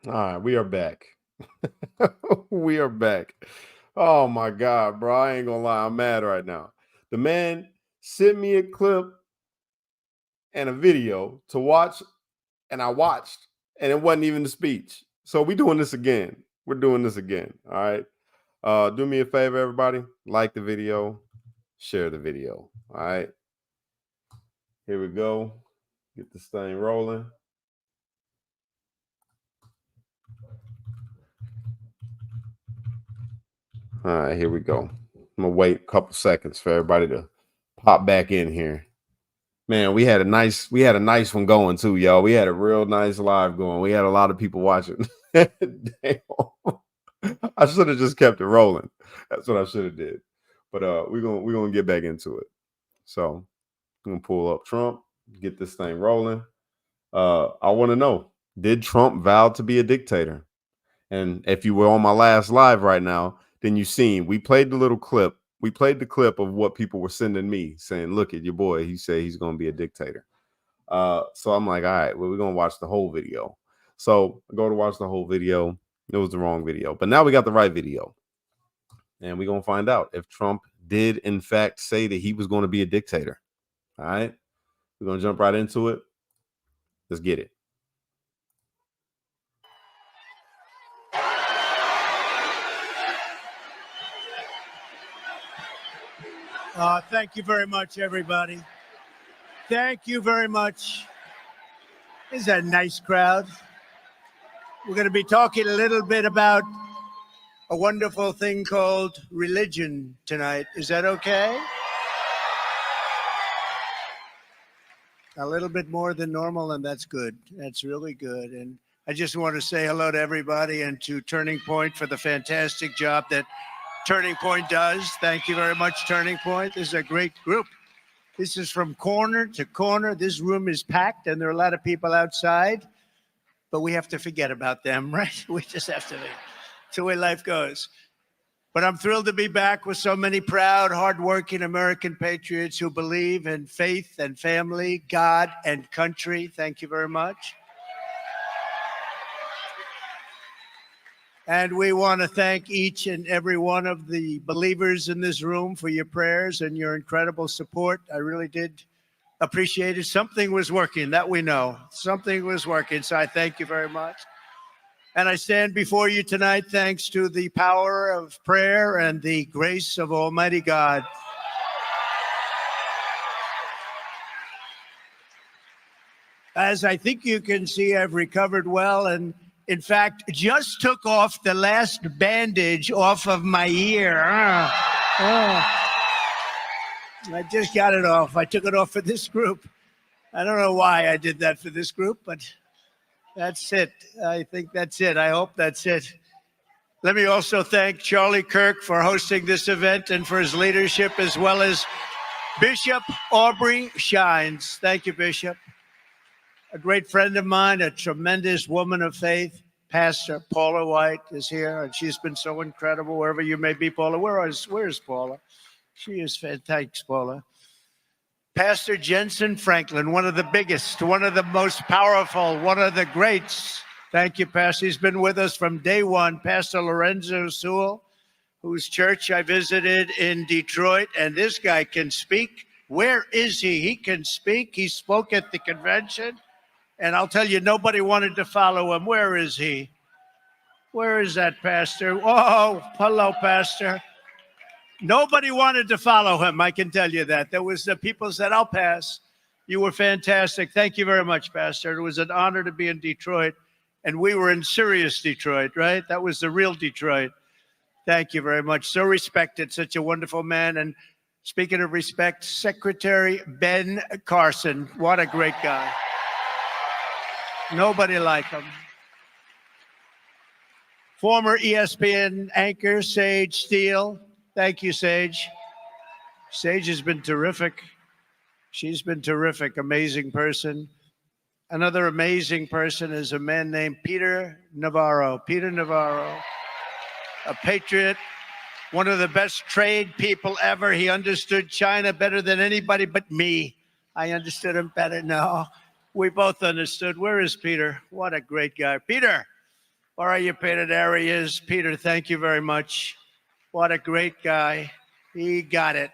All right, we are back. We are back. Oh my God, bro. I ain't gonna lie, I'm mad right now. The man sent me a clip and a video to watch, and I watched, and it wasn't even the speech. So we doing this again. We're doing this again. All right. Do me a favor, everybody. Like the video, share the video. All right. Here we go. Get this thing rolling. All right, here we go. I'm gonna wait a couple seconds for everybody to pop back in here. Man, we had a nice one going too, y'all. We had a real nice live going. We had a lot of people watching. Damn. I should have just kept it rolling. That's what I should have did. But we're gonna get back into it. So I'm gonna pull up Trump, get this thing rolling. I want to know, did Trump vow to be a dictator? And if you were on my last live right now, then you seen we played the little clip. We played the clip of what people were sending me saying, look at your boy. He said he's going to be a dictator. So I'm like, all right, well, we're going to watch the whole video. So I go to watch the whole video. It was the wrong video. But now we got the right video. And we're going to find out if Trump did, in fact, say that he was going to be a dictator. All right. We're going to jump right into it. Let's get it. Thank you very much, everybody. Thank you very much. This is a nice crowd. We're going to be talking a little bit about a wonderful thing called religion tonight. Is that okay? A little bit more than normal, and that's good. That's really good. And I just want to say hello to everybody and to Turning Point for the fantastic job that Turning Point does. Thank you very much, Turning Point. This is a great group. This is from corner to corner. This room is packed, and there are a lot of people outside, but we have to forget about them, right? We just have to. It's the way life goes. But I'm thrilled to be back with so many proud, hardworking American patriots who believe in faith and family, God and country. Thank you very much. And we want to thank each and every one of the believers in this room for your prayers and your incredible support. I really did appreciate it. Something was working, that we know. Something was working, so I thank you very much. And I stand before you tonight thanks to the power of prayer and the grace of Almighty God. As I think you can see, I've recovered well and in fact, just took off the last bandage off of my ear. I just got it off. I took it off for this group. I don't know why I did that for this group, but that's it. I think that's it. I hope that's it. Let me also thank Charlie Kirk for hosting this event and for his leadership, as well as Bishop Aubrey Shines. Thank you, Bishop. A great friend of mine, a tremendous woman of faith, Pastor Paula White is here, and she's been so incredible wherever you may be, Paula. Where's Paula? She is fantastic. Thanks, Paula. Pastor Jensen Franklin, one of the biggest, one of the most powerful, one of the greats. Thank you, Pastor. He's been with us from day one. Pastor Lorenzo Sewell, whose church I visited in Detroit, and this guy can speak. Where is he? He can speak. He spoke at the convention. And I'll tell you, nobody wanted to follow him. Where is he? Where is that pastor? Oh, hello, pastor. Nobody wanted to follow him, I can tell you that. There was the people said, I'll pass. You were fantastic. Thank you very much, Pastor. It was an honor to be in Detroit. And we were in serious Detroit, right? That was the real Detroit. Thank you very much. So respected, such a wonderful man. And speaking of respect, Secretary Ben Carson. What a great guy. Nobody like him. Former ESPN anchor, Sage Steele. Thank you, Sage. Sage has been terrific. She's been terrific, amazing person. Another amazing person is a man named Peter Navarro. Peter Navarro, a patriot, one of the best trade people ever. He understood China better than anybody but me. I understood him better. No. We both understood. Where is Peter? What a great guy. Peter, Where are you, Peter? There he is. Peter, thank you very much. What a great guy. He got it.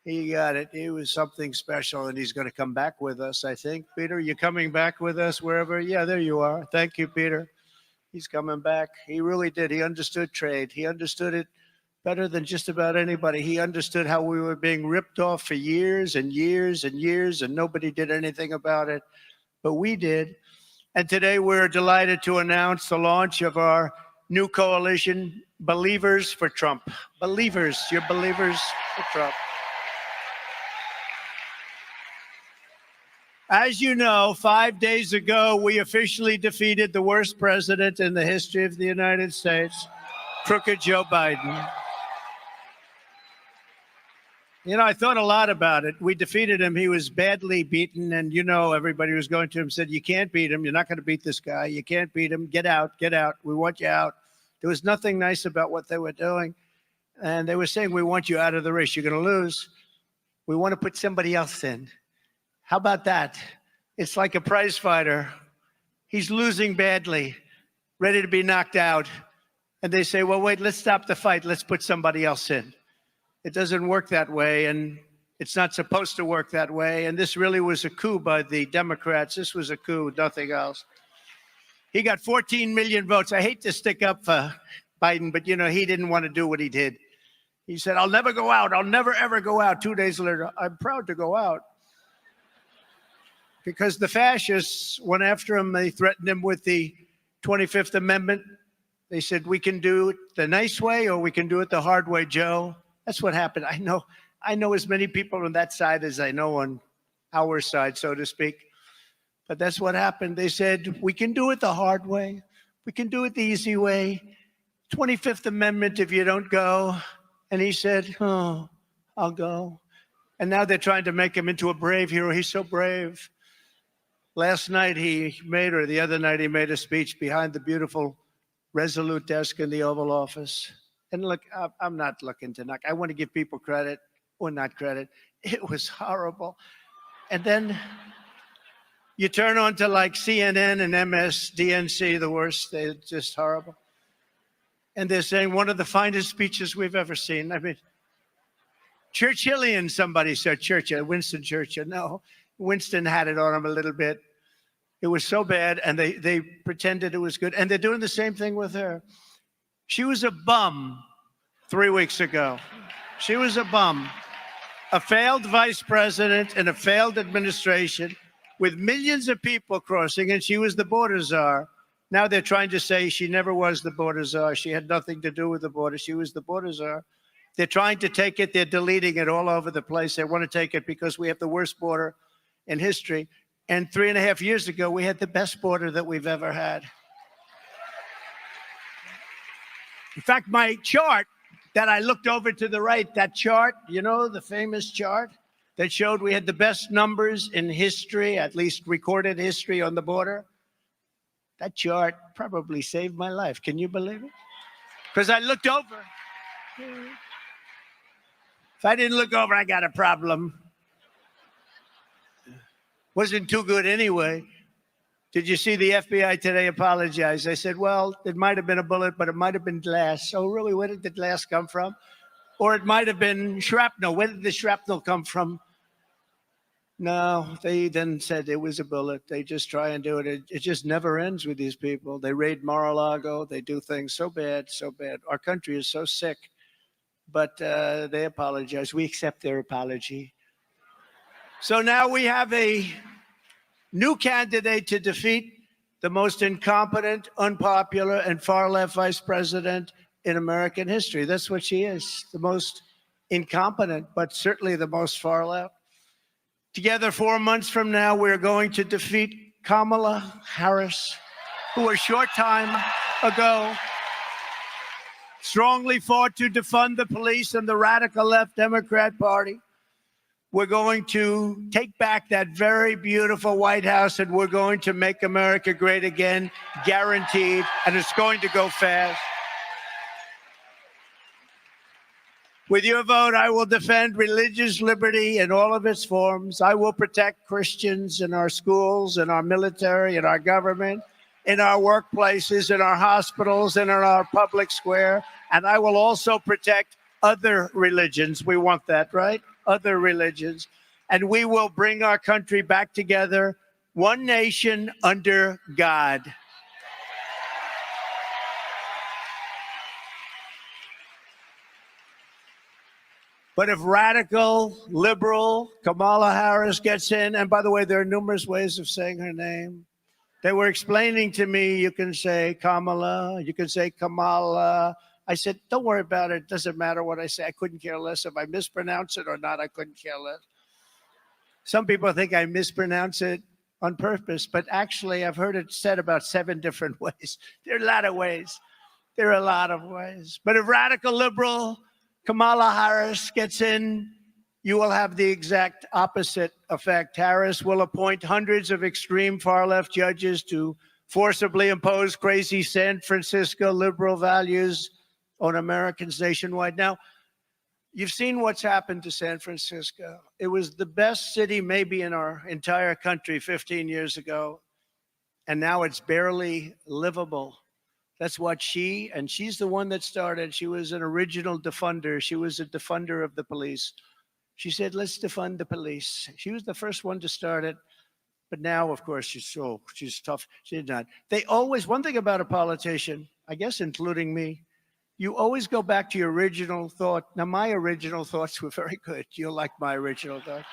He got it. He was something special, and he's going to come back with us, I think. Peter, you coming back with us wherever? Yeah, there you are. Thank you, Peter. He's coming back. He really did. He understood trade. He understood it better than just about anybody. He understood how we were being ripped off for years and years and years, and nobody did anything about it. But we did. And today we're delighted to announce the launch of our new coalition, Believers for Trump. Believers, you're believers for Trump. As you know, 5 days ago, we officially defeated the worst president in the history of the United States, crooked Joe Biden. You know, I thought a lot about it. We defeated him. He was badly beaten. And, you know, everybody who was going to him said, you can't beat him. You're not going to beat this guy. You can't beat him. Get out. Get out. We want you out. There was nothing nice about what they were doing. And they were saying, we want you out of the race. You're going to lose. We want to put somebody else in. How about that? It's like a prize fighter. He's losing badly, ready to be knocked out. And they say, well, wait, let's stop the fight. Let's put somebody else in. It doesn't work that way, and it's not supposed to work that way. And this really was a coup by the Democrats. This was a coup, nothing else. He got 14 million votes. I hate to stick up for Biden, but, you know, he didn't want to do what he did. He said, I'll never go out. I'll never, ever go out. 2 days later, I'm proud to go out. Because the fascists went after him. They threatened him with the 25th Amendment. They said, we can do it the nice way or we can do it the hard way, Joe. That's what happened. I know as many people on that side as I know on our side, so to speak. But that's what happened. They said, we can do it the hard way. We can do it the easy way. 25th Amendment if you don't go. And he said, oh, I'll go. And now they're trying to make him into a brave hero. He's so brave. Last night the other night he made a speech behind the beautiful Resolute desk in the Oval Office. And look, I'm not looking to knock. I want to give people credit or not credit. It was horrible. And then you turn on to like CNN and MSDNC, the worst. They're just horrible. And they're saying one of the finest speeches we've ever seen. I mean, Churchillian, somebody said Churchill, Winston Churchill. No, Winston had it on him a little bit. It was so bad, and they pretended it was good. And they're doing the same thing with her. She was a bum 3 weeks ago. She was a bum. A failed vice president in a failed administration with millions of people crossing, and she was the border czar. Now they're trying to say she never was the border czar. She had nothing to do with the border. She was the border czar. They're trying to take it. They're deleting it all over the place. They want to take it because we have the worst border in history. And 3.5 years ago, we had the best border that we've ever had. In fact, my chart that I looked over to the right, that chart, you know, the famous chart that showed we had the best numbers in history, at least recorded history on the border, that chart probably saved my life. Can you believe it? Because I looked over. If I didn't look over, I got a problem. Wasn't too good anyway. Did you see the FBI today apologize? I said, well, it might have been a bullet, but it might have been glass. Oh, really? Where did the glass come from? Or it might have been shrapnel. Where did the shrapnel come from? No, they then said it was a bullet. They just try and do it. It just never ends with these people. They raid Mar-a-Lago. They do things so bad, so bad. Our country is so sick. But they apologize. We accept their apology. So now we have a new candidate to defeat the most incompetent, unpopular, and far-left vice president in American history. That's what she is, the most incompetent, but certainly the most far-left. Together, 4 months from now, we're going to defeat Kamala Harris, who a short time ago strongly fought to defund the police and the radical left Democrat Party. We're going to take back that very beautiful White House, and we're going to make America great again, guaranteed, and it's going to go fast. With your vote, I will defend religious liberty in all of its forms. I will protect Christians in our schools, in our military, in our government. in our workplaces, in our hospitals, and in our public square. And I will also protect other religions. We want that, right? Other religions. And we will bring our country back together, one nation under God. But if radical, liberal Kamala Harris gets in, and by the way, there are numerous ways of saying her name. They were explaining to me, you can say Kamala, you can say Kamala. I said, don't worry about it. It doesn't matter what I say. I couldn't care less if I mispronounce it or not. I couldn't care less. Some people think I mispronounce it on purpose, but actually I've heard it said about 7 different ways. There are a lot of ways. There are a lot of ways. But if radical liberal Kamala Harris gets in, you will have the exact opposite effect. Harris will appoint hundreds of extreme far-left judges to forcibly impose crazy San Francisco liberal values on Americans nationwide. Now, you've seen what's happened to San Francisco. It was the best city maybe in our entire country 15 years ago, and now it's barely livable. That's what she's the one that started. She was an original defunder. She was a defunder of the police. She said, let's defund the police. She was the first one to start it. But now, of course, she's tough. She did not. They always, one thing about a politician, I guess including me, you always go back to your original thought. Now, my original thoughts were very good. You'll like my original thought.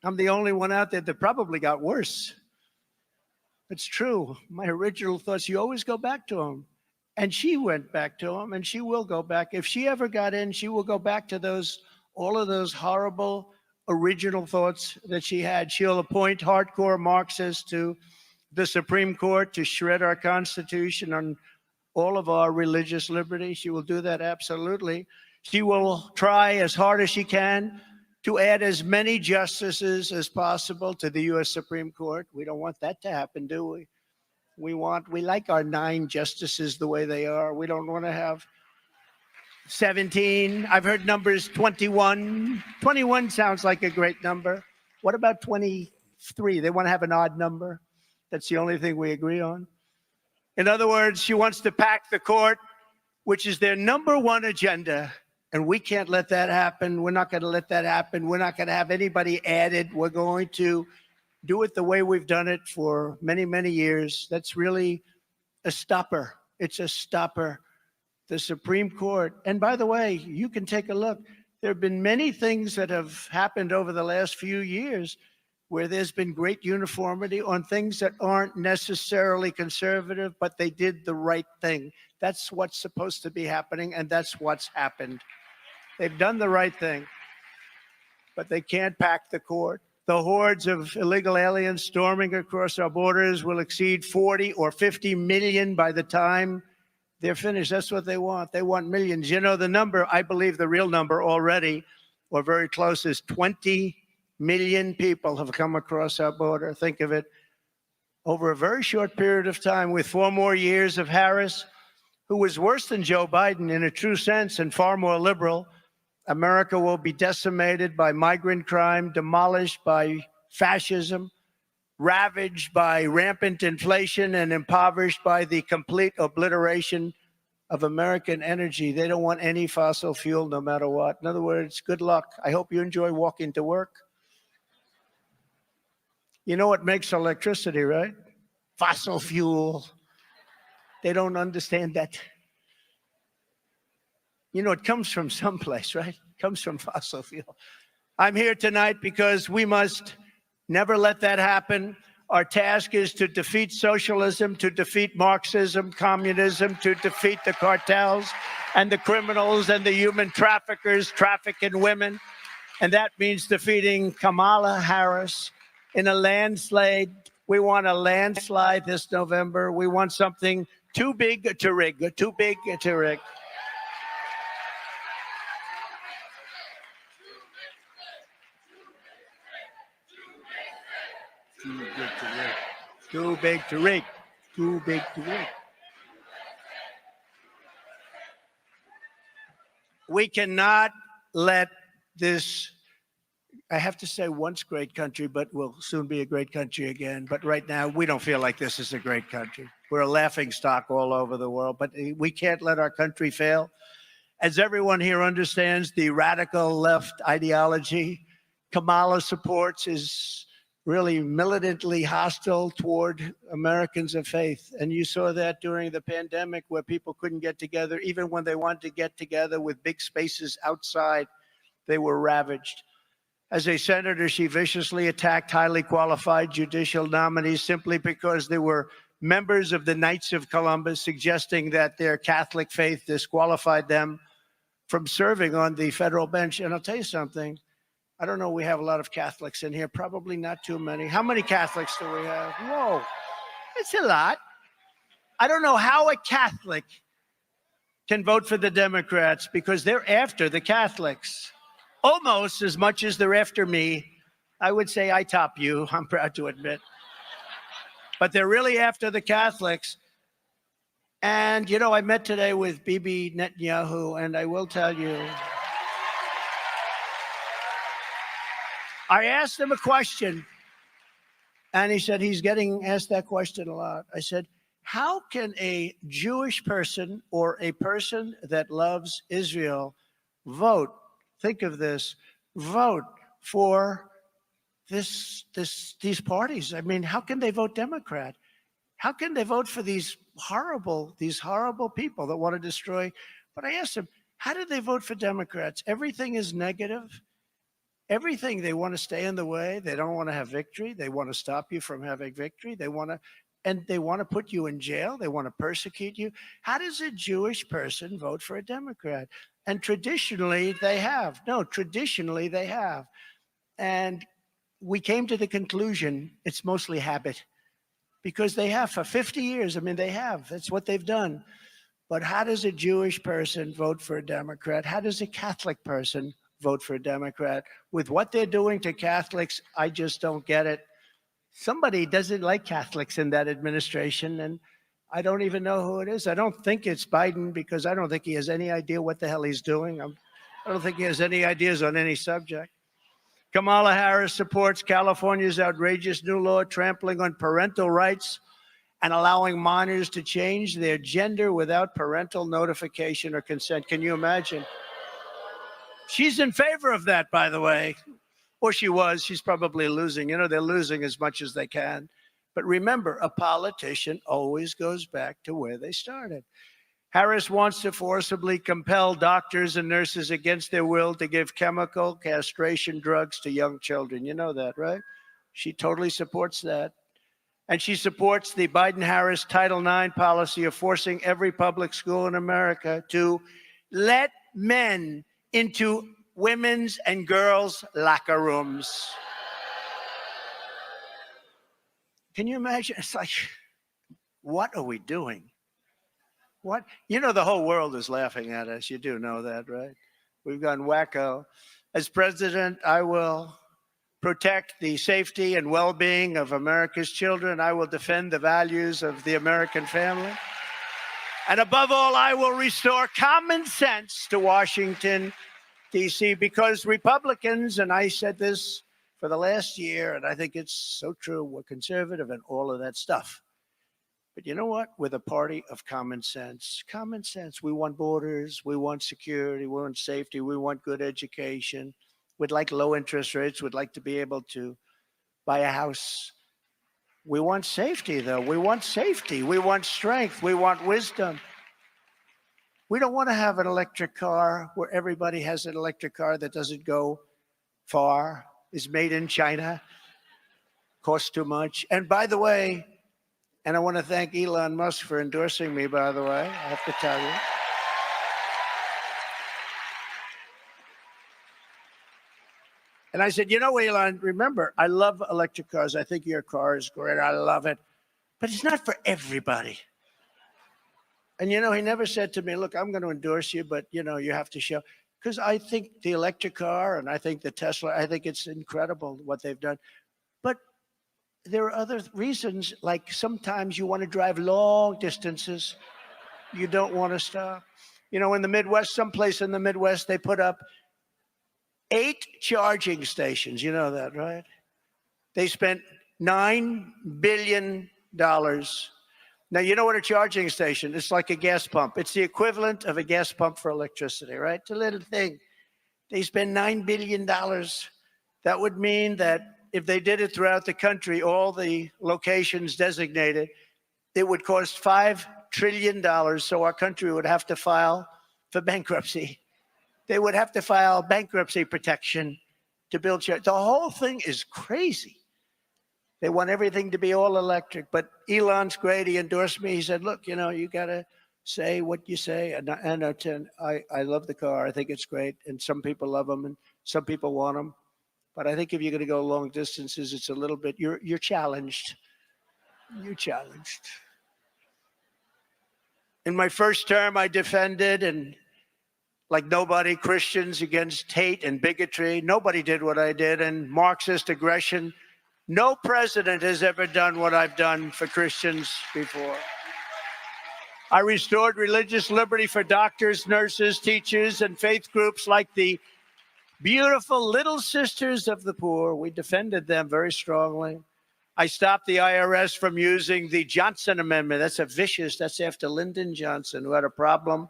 I'm the only one out there that probably got worse. It's true. My original thoughts, you always go back to them. And she went back to them, and she will go back. If she ever got in, she will go back to all of those horrible original thoughts that she had. She'll appoint hardcore Marxists to the Supreme Court to shred our Constitution and all of our religious liberty. She will do that absolutely. She will try as hard as she can to add as many justices as possible to the U.S. Supreme Court. We don't want that to happen, do we? We like our 9 justices the way they are. We don't want to have 17. I've heard numbers 21. 21 sounds like a great number. What about 23? They want to have an odd number. That's the only thing we agree on. In other words, she wants to pack the court, which is their number one agenda. And we can't let that happen. We're not going to let that happen. We're not going to have anybody added. We're going to do it the way we've done it for many, many years. That's really a stopper. It's a stopper. The Supreme Court. And by the way, you can take a look. There have been many things that have happened over the last few years where there's been great uniformity on things that aren't necessarily conservative, but they did the right thing. That's what's supposed to be happening, and that's what's happened. They've done the right thing, but they can't pack the court. The hordes of illegal aliens storming across our borders will exceed 40 or 50 million by the time they're finished. That's what they want. They want millions. You know, the number, I believe the real number already, or very close, is 20 million people have come across our border. Think of it. Over a very short period of time, with 4 more years of Harris, who was worse than Joe Biden in a true sense and far more liberal, America will be decimated by migrant crime, demolished by fascism, ravaged by rampant inflation, and impoverished by the complete obliteration of American energy. They don't want any fossil fuel no matter what. In other words, good luck. I hope you enjoy walking to work. You know what makes electricity, right? Fossil fuel. They don't understand that. You know, it comes from someplace, right? It comes from fossil fuel. I'm here tonight because we must never let that happen. Our task is to defeat socialism, to defeat Marxism, communism, to defeat the cartels and the criminals and the human traffickers trafficking women. And that means defeating Kamala Harris in a landslide. We want a landslide this November. We want something too big to rig, too big to rig. Too big to rig. Too big to rig. Too big to rig. We cannot let this I have to say once great country, but will soon be a great country again. But right now, we don't feel like this is a great country. We're a laughing stock all over the world, but we can't let our country fail. As everyone here understands, the radical left ideology Kamala supports is really militantly hostile toward Americans of faith. And you saw that during the pandemic where people couldn't get together. Even when they wanted to get together with big spaces outside, they were ravaged. As a senator, she viciously attacked highly qualified judicial nominees simply because they were members of the Knights of Columbus, suggesting that their Catholic faith disqualified them from serving on the federal bench. And I'll tell you something, I don't know, we have a lot of Catholics in here, probably not too many. How many Catholics do we have? Whoa, it's a lot. I don't know how a Catholic can vote for the Democrats because they're after the Catholics. Almost as much as they're after me. I would say I top you, I'm proud to admit. But they're really after the Catholics. And, you know, I met today with Bibi Netanyahu, and I will tell you, I asked him a question, and he said he's getting asked that question a lot. I said, how can a Jewish person or a person that loves Israel vote? Think of this, vote for these parties. I mean, how can they vote Democrat? How can they vote for these horrible people that want to destroy? But I asked them, how do they vote for Democrats? Everything is negative. Everything, they want to stay in the way. They don't want to have victory. They want to stop you from having victory. They want to put you in jail. They want to persecute you. How does a Jewish person vote for a Democrat? And traditionally, they have. No, traditionally, they have. And we came to the conclusion it's mostly habit because they have for 50 years. I mean, they have. That's what they've done. But how does a Jewish person vote for a Democrat? How does a Catholic person vote for a Democrat? With what they're doing to Catholics, I just don't get it. Somebody doesn't like Catholics in that administration, and I don't even know who it is. I don't think it's Biden because I don't think he has any idea what the hell he's doing. I don't think he has any ideas on any subject. Kamala Harris supports California's outrageous new law trampling on parental rights and allowing minors to change their gender without parental notification or consent. Can you imagine? She's in favor of that, by the way. Or she was. She's probably losing. You know, they're losing as much as they can. But remember, a politician always goes back to where they started. Harris wants to forcibly compel doctors and nurses against their will to give chemical castration drugs to young children. You know that, right? She totally supports that. And she supports the Biden-Harris Title IX policy of forcing every public school in America to let men into women's and girls' locker rooms. Can you imagine? It's like, what are we doing? What? You know, the whole world is laughing at us. You do know that, right? We've gone wacko. As president, I will protect the safety and well-being of America's children. I will defend the values of the American family. And above all, I will restore common sense to Washington, D.C., because Republicans, and I said this for the last year, and I think it's so true, we're conservative and all of that stuff. But you know what? We're the party of common sense. Common sense. We want borders. We want security. We want safety. We want good education. We'd like low interest rates. We'd like to be able to buy a house. We want safety, though. We want safety. We want strength. We want wisdom. We don't want to have an electric car where everybody has an electric car that doesn't go far, is made in China, costs too much. And by the way, and I want to thank Elon Musk for endorsing me, by the way, I have to tell you. And I said, you know, Elon, remember, I love electric cars. I think your car is great. I love it. But it's not for everybody. And, you know, he never said to me, look, I'm going to endorse you, but, you know, you have to show. Because I think the electric car and I think the Tesla, I think it's incredible what they've done. But there are other reasons, like sometimes you want to drive long distances. You don't want to stop. You know, in the Midwest, someplace in the Midwest, they put up 8 charging stations. You know that, right? They spent $9 billion. Now, you know what a charging station is? It's like a gas pump. It's the equivalent of a gas pump for electricity, right? It's a little thing. They spend $9 billion. That would mean that if they did it throughout the country, all the locations designated, it would cost $5 trillion. So our country would have to file for bankruptcy. They would have to file bankruptcy protection to build charge. The whole thing is crazy. They want everything to be all electric. But Elon's great. He endorsed me. He said, look, you know, you got to say what you say. And I love the car. I think it's great. And some people love them and some people want them. But I think if you're going to go long distances, it's a little bit, you're challenged. You're challenged. In my first term, I defended, and like nobody, Christians against hate and bigotry. Nobody did what I did. And Marxist aggression. No president has ever done what I've done for Christians before. I restored religious liberty for doctors, nurses, teachers, and faith groups like the beautiful Little Sisters of the Poor. We defended them very strongly. I stopped the IRS from using the Johnson Amendment. That's after Lyndon Johnson, who had a problem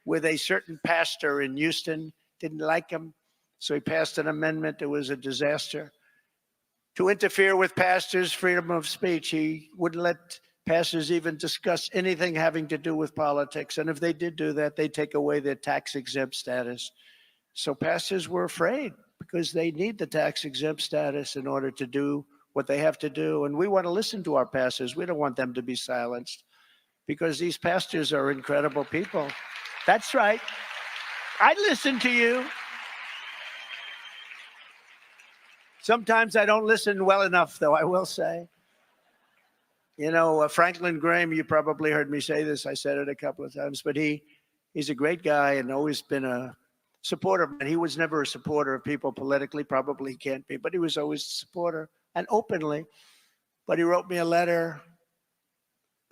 with a certain pastor in Houston. Didn't like him, so he passed an amendment. It was a disaster. To interfere with pastors' freedom of speech. He wouldn't let pastors even discuss anything having to do with politics. And if they did do that, they'd take away their tax-exempt status. So pastors were afraid because they need the tax-exempt status in order to do what they have to do. And we want to listen to our pastors. We don't want them to be silenced because these pastors are incredible people. That's right. I listen to you. Sometimes I don't listen well enough, though, I will say. You know, Franklin Graham, you probably heard me say this. I said it a couple of times, but he's a great guy and always been a supporter. And he was never a supporter of people politically, probably can't be, but he was always a supporter and openly. But he wrote me a letter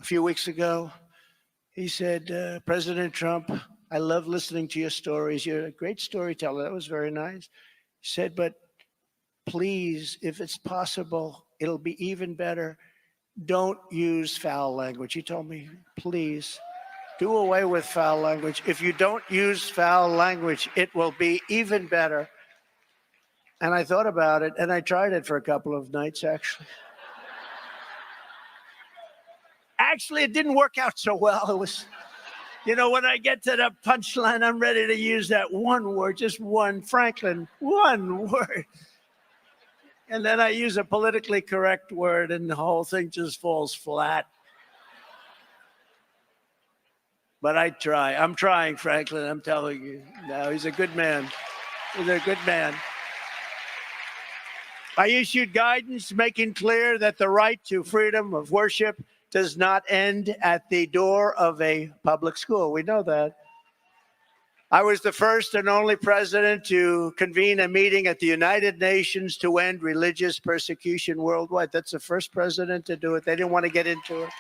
a few weeks ago. He said, President Trump, I love listening to your stories. You're a great storyteller. That was very nice. He said, but please, if it's possible, it'll be even better. Don't use foul language. He told me, please, do away with foul language. If you don't use foul language, it will be even better. And I thought about it, and I tried it for a couple of nights, actually. Actually, it didn't work out so well. It was, you know, when I get to the punchline, I'm ready to use that one word, just one, Franklin, one word. And then I use a politically correct word, and the whole thing just falls flat. But I try. I'm trying, Franklin. I'm telling you. No, he's a good man. He's a good man. I issued guidance making clear that the right to freedom of worship does not end at the door of a public school. We know that. I was the first and only president to convene a meeting at the United Nations to end religious persecution worldwide. That's the first president to do it. They didn't want to get into it.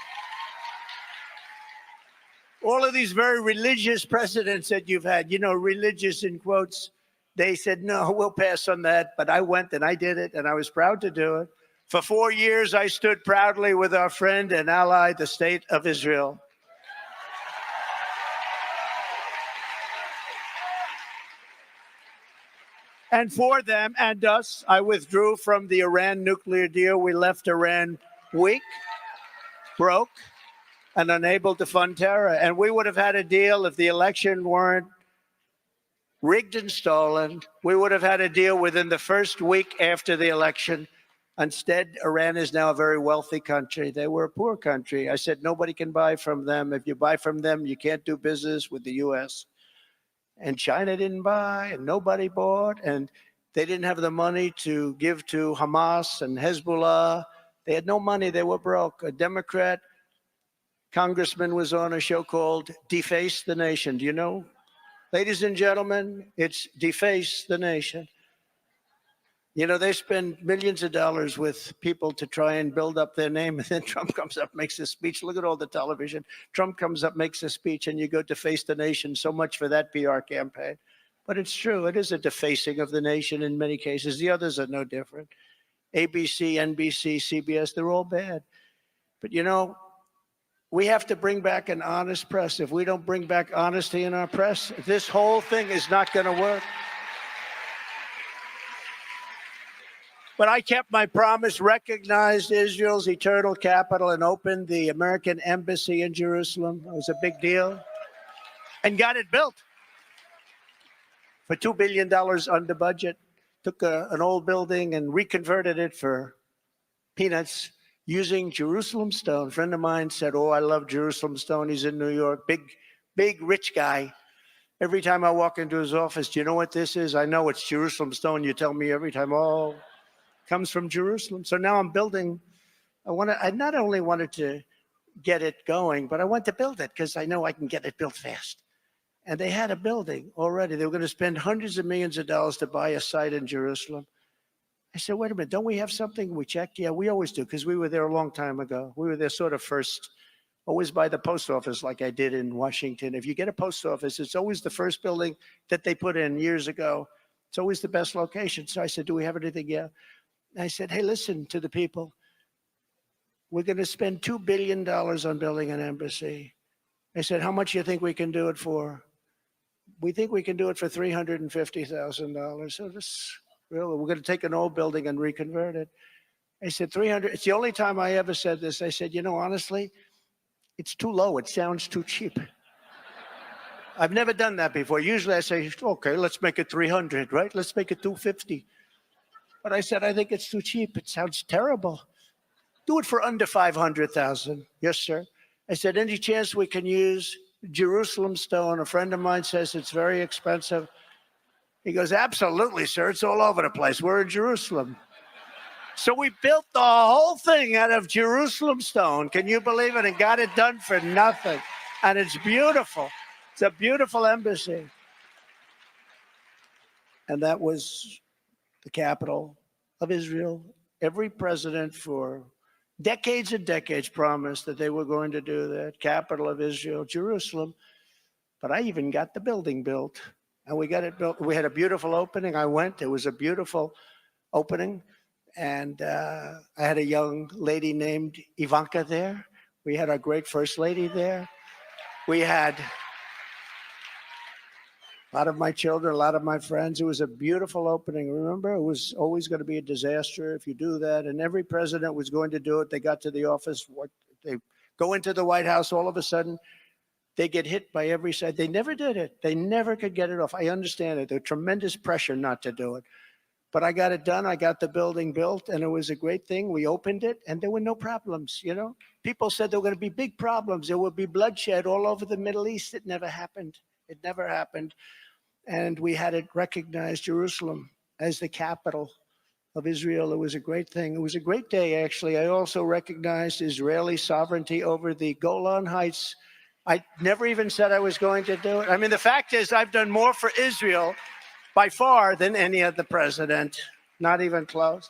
All of these very religious presidents that you've had, you know, religious in quotes, they said, no, we'll pass on that. But I went and I did it, and I was proud to do it. For 4 years, I stood proudly with our friend and ally, the State of Israel. And for them and us, I withdrew from the Iran nuclear deal. We left Iran weak, broke, and unable to fund terror. And we would have had a deal if the election weren't rigged and stolen. We would have had a deal within the first week after the election. Instead, Iran is now a very wealthy country. They were a poor country. I said, nobody can buy from them. If you buy from them, you can't do business with the U.S. And China didn't buy, and nobody bought, and they didn't have the money to give to Hamas and Hezbollah. They had no money. They were broke. A Democrat congressman was on a show called Deface the Nation. Do you know? Ladies and gentlemen, it's Deface the Nation. You know, they spend millions of dollars with people to try and build up their name, and then Trump comes up, makes a speech. Look at all the television. Trump comes up, makes a speech, and you go to Face the Nation. So much for that PR campaign. But it's true. It is a defacing of the nation in many cases. The others are no different. ABC, NBC, CBS, they're all bad. But you know, we have to bring back an honest press. If we don't bring back honesty in our press, this whole thing is not going to work. But I kept my promise, recognized Israel's eternal capital, and opened the American embassy in Jerusalem. It was a big deal. And got it built for $2 billion under budget. Took an old building and reconverted it for peanuts using Jerusalem stone. A friend of mine said, oh, I love Jerusalem stone. He's in New York, big rich guy. Every time I walk into his office, do you know what this is? I know it's Jerusalem stone. You tell me every time, oh, comes from Jerusalem. So now I'm building. I not only wanted to get it going, but I want to build it because I know I can get it built fast. And they had a building already. They were going to spend hundreds of millions of dollars to buy a site in Jerusalem. I said, wait a minute, don't we have something? We checked. Yeah, we always do, because we were there a long time ago. We were there sort of first, always by the post office like I did in Washington. If you get a post office, it's always the first building that they put in years ago. It's always the best location. So I said, do we have anything? Yeah. And I said, hey, listen to the people. We're going to spend $2 billion on building an embassy. I said, how much do you think we can do it for? We think we can do it for $350,000. So this, really, we're going to take an old building and reconvert it. I said, 300. It's the only time I ever said this. I said, you know, honestly, it's too low. It sounds too cheap. I've never done that before. Usually I say, okay, let's make it 300, right? Let's make it 250. But I said, I think it's too cheap. It sounds terrible. Do it for under 500,000. Yes, sir. I said, any chance we can use Jerusalem stone? A friend of mine says it's very expensive. He goes, absolutely, sir. It's all over the place. We're in Jerusalem. So we built the whole thing out of Jerusalem stone. Can you believe it? And got it done for nothing. And it's beautiful. It's a beautiful embassy. And that was the capital of Israel. Every president for decades and decades promised that they were going to do that. Capital of Israel, Jerusalem. But I even got the building built. And we got it built. We had a beautiful opening. I went. It was a beautiful opening. And I had a young lady named Ivanka there. We had our great first lady there. We had a lot of my children, a lot of my friends. It was a beautiful opening. Remember, it was always going to be a disaster if you do that. And every president was going to do it. They got to the office. They go into the White House. All of a sudden, they get hit by every side. They never did it. They never could get it off. I understand it. There was tremendous pressure not to do it. But I got it done. I got the building built, and it was a great thing. We opened it, and there were no problems, you know. People said there were going to be big problems. There would be bloodshed all over the Middle East. It never happened. It never happened. And we had it recognized, Jerusalem, as the capital of Israel. It was a great thing. It was a great day, actually. I also recognized Israeli sovereignty over the Golan Heights. I never even said I was going to do it. I mean, the fact is, I've done more for Israel by far than any other president, not even close.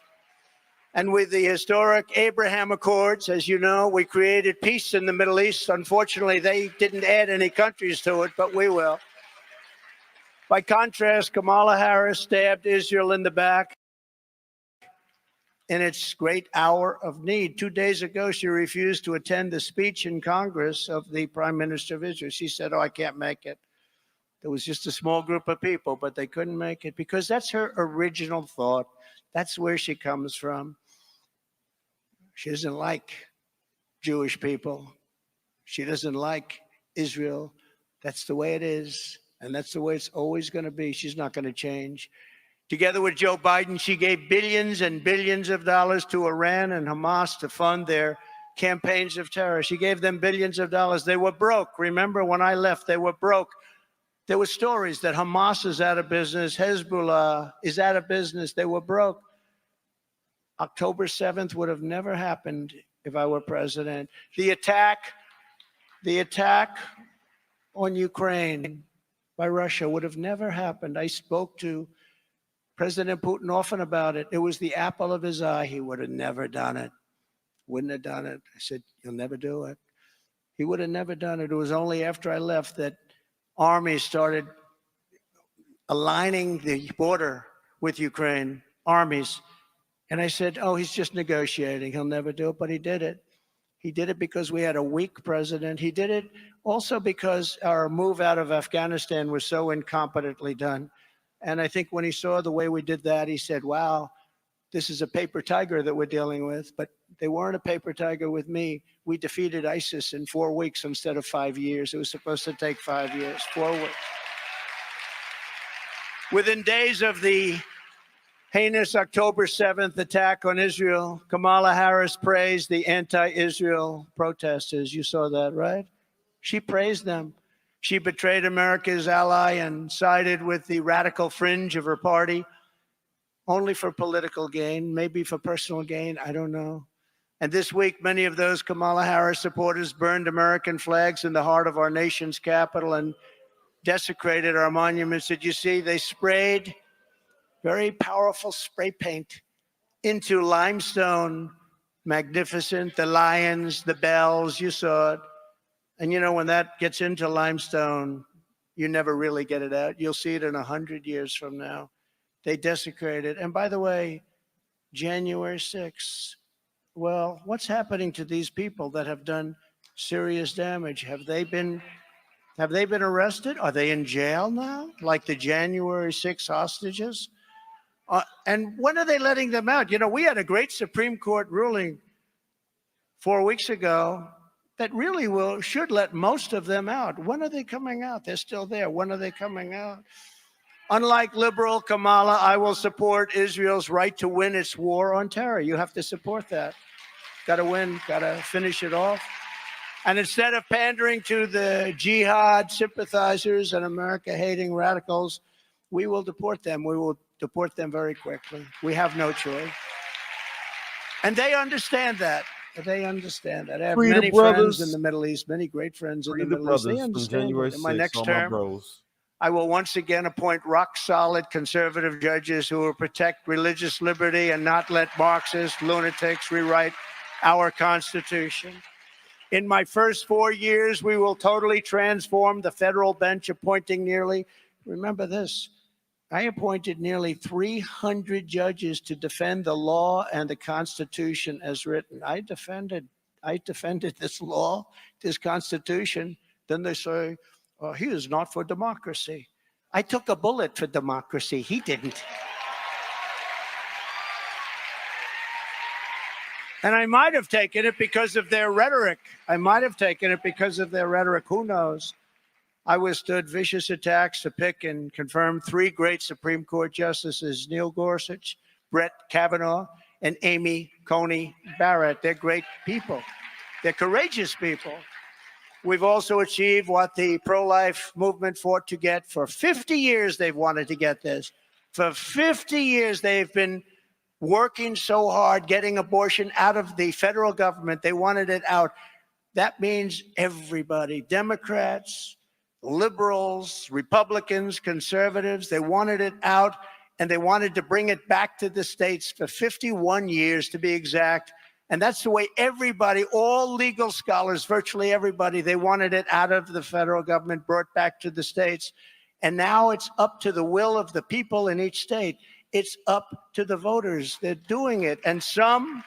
And with the historic Abraham Accords, as you know, we created peace in the Middle East. Unfortunately, they didn't add any countries to it, but we will. By contrast, Kamala Harris stabbed Israel in the back in its great hour of need. 2 days ago, she refused to attend the speech in Congress of the Prime Minister of Israel. She said, oh, I can't make it. There was just a small group of people, but they couldn't make it because that's her original thought. That's where she comes from. She doesn't like Jewish people. She doesn't like Israel. That's the way it is. And that's the way it's always going to be. She's not going to change. Together with Joe Biden, she gave billions and billions of dollars to Iran and Hamas to fund their campaigns of terror. She gave them billions of dollars. They were broke. Remember, when I left, they were broke. There were stories that Hamas is out of business, Hezbollah is out of business. They were broke. October 7th would have never happened if I were president. The attack on Ukraine by Russia would have never happened. I spoke to President Putin often about it. It was the apple of his eye. He would have never done it. Wouldn't have done it. I said, you'll never do it. He would have never done it. It was only after I left that armies started aligning the border with Ukraine, armies. And I said, oh, he's just negotiating. He'll never do it, but he did it. He did it because we had a weak president. He did it also because our move out of Afghanistan was so incompetently done. And I think when he saw the way we did that, he said, wow, this is a paper tiger that we're dealing with. But they weren't a paper tiger with me. We defeated ISIS in 4 weeks instead of 5 years. It was supposed to take 5 years, 4 weeks. Within days of the heinous October 7th attack on Israel, Kamala Harris praised the anti-Israel protesters. You saw that, right? She praised them. She betrayed America's ally and sided with the radical fringe of her party, only for political gain, maybe for personal gain, I don't know. And this week, many of those Kamala Harris supporters burned American flags in the heart of our nation's capital and desecrated our monuments. Did you see? They sprayed very powerful spray paint into limestone, magnificent, the lions, the bells, you saw it. And you know, when that gets into limestone, you never really get it out. You'll see it in 100 years from now. They desecrated. And by the way, January 6th, well, what's happening to these people that have done serious damage? Have they been arrested? Are they in jail now, like the January 6th hostages? And when are they letting them out? You know, we had a great Supreme Court ruling 4 weeks ago that really should let most of them out. When are they coming out? They're still there. When are they coming out? Unlike liberal Kamala, I will support Israel's right to win its war on terror. You have to support that. Got to win, got to finish it off. And instead of pandering to the jihad sympathizers and America-hating radicals, we will deport them. We will deport them very quickly. We have no choice. And they understand that. They understand that. I have many friends in the Middle East, many great friends in the Middle East. They understand it. In my next term, I will once again appoint rock-solid conservative judges who will protect religious liberty and not let Marxist lunatics rewrite our Constitution. In my first 4 years, we will totally transform the federal bench, appointing remember this, I appointed nearly 300 judges to defend the law and the Constitution as written. I defended this law, this Constitution. Then they say, oh, he is not for democracy. I took a bullet for democracy. He didn't. And I might have taken it because of their rhetoric. Who knows? I withstood vicious attacks to pick and confirm 3 great Supreme Court justices, Neil Gorsuch, Brett Kavanaugh, and Amy Coney Barrett. They're great people. They're courageous people. We've also achieved what the pro-life movement fought to get. For 50 years, they've wanted to get this. For 50 years, they've been working so hard, getting abortion out of the federal government. They wanted it out. That means everybody, Democrats, liberals, Republicans, conservatives, they wanted it out, and they wanted to bring it back to the states for 51 years, to be exact. And that's the way everybody, all legal scholars, virtually everybody, they wanted it out of the federal government, brought back to the states. And now it's up to the will of the people in each state. It's up to the voters. They're doing it. And some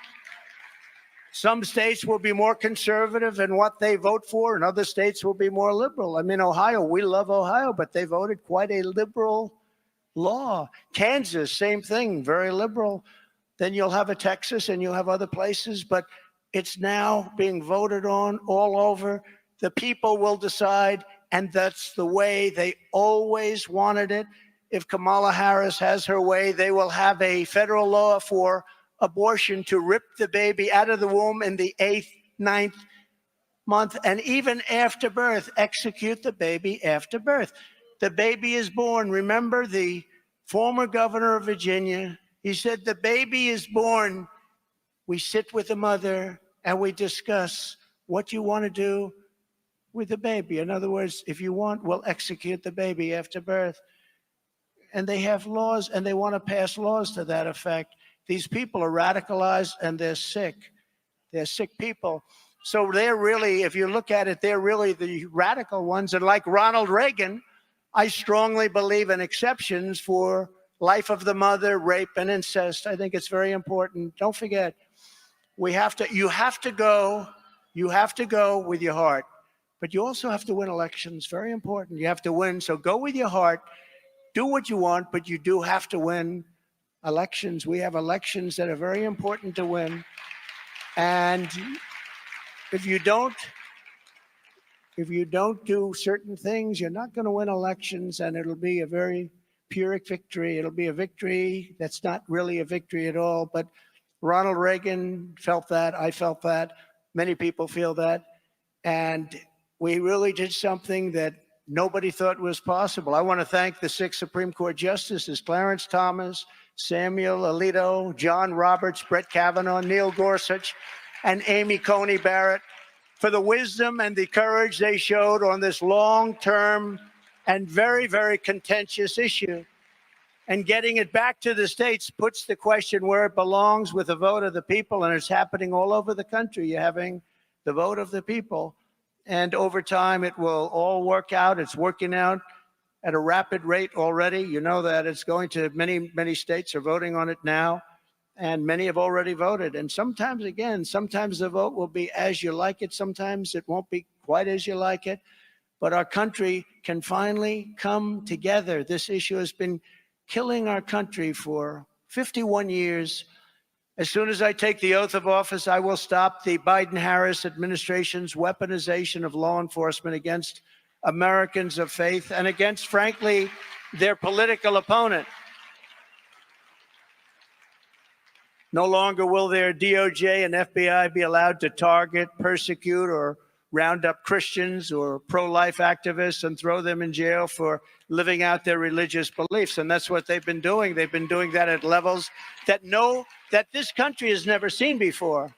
states will be more conservative in what they vote for, and other states will be more liberal. I mean, Ohio, we love Ohio, but they voted quite a liberal law. Kansas, same thing, very liberal. Then you'll have a Texas and you'll have other places, but it's now being voted on all over. The people will decide, and that's the way they always wanted it. If Kamala Harris has her way, they will have a federal law for abortion, to rip the baby out of the womb in the 8th, 9th month, and even after birth, execute the baby after birth. The baby is born. Remember the former governor of Virginia? He said, the baby is born. We sit with the mother and we discuss what you want to do with the baby. In other words, if you want, we'll execute the baby after birth. And they have laws, and they want to pass laws to that effect. These people are radicalized, and they're sick. They're sick people. So they're really, if you look at it, they're really the radical ones. And like Ronald Reagan, I strongly believe in exceptions for life of the mother, rape, and incest. I think it's very important. Don't forget, you have to go with your heart, but you also have to win elections. Very important. You have to win. So go with your heart, do what you want, but you do have to win elections. We have elections that are very important to win. And if you don't do certain things, you're not going to win elections, and it'll be a very Pyrrhic victory. It'll be a victory that's not really a victory at all. But Ronald Reagan felt that. I felt that. Many people feel that. And we really did something that nobody thought was possible. I want to thank the 6 Supreme Court justices, Clarence Thomas, Samuel Alito, John Roberts, Brett Kavanaugh, Neil Gorsuch, and Amy Coney Barrett, for the wisdom and the courage they showed on this long-term and very, very contentious issue. And getting it back to the states puts the question where it belongs, with the vote of the people, and it's happening all over the country. You're having the vote of the people, and over time it will all work out. It's working out at a rapid rate already. You know that it's going to many states are voting on it now. And many have already voted. And sometimes the vote will be as you like it. Sometimes it won't be quite as you like it. But our country can finally come together. This issue has been killing our country for 51 years. As soon as I take the oath of office, I will stop the Biden-Harris administration's weaponization of law enforcement against Americans of faith and against, frankly, their political opponent. No longer will their DOJ and FBI be allowed to target, persecute, or round up Christians or pro-life activists and throw them in jail for living out their religious beliefs. And that's what they've been doing. They've been doing that at levels that this country has never seen before.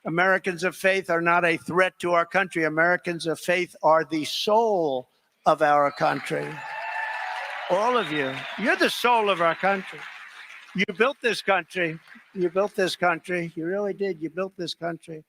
Americans of faith are not a threat to our country. Americans of faith are the soul of our country. All of you, you're the soul of our country. You built this country. You built this country. You really did. You built this country.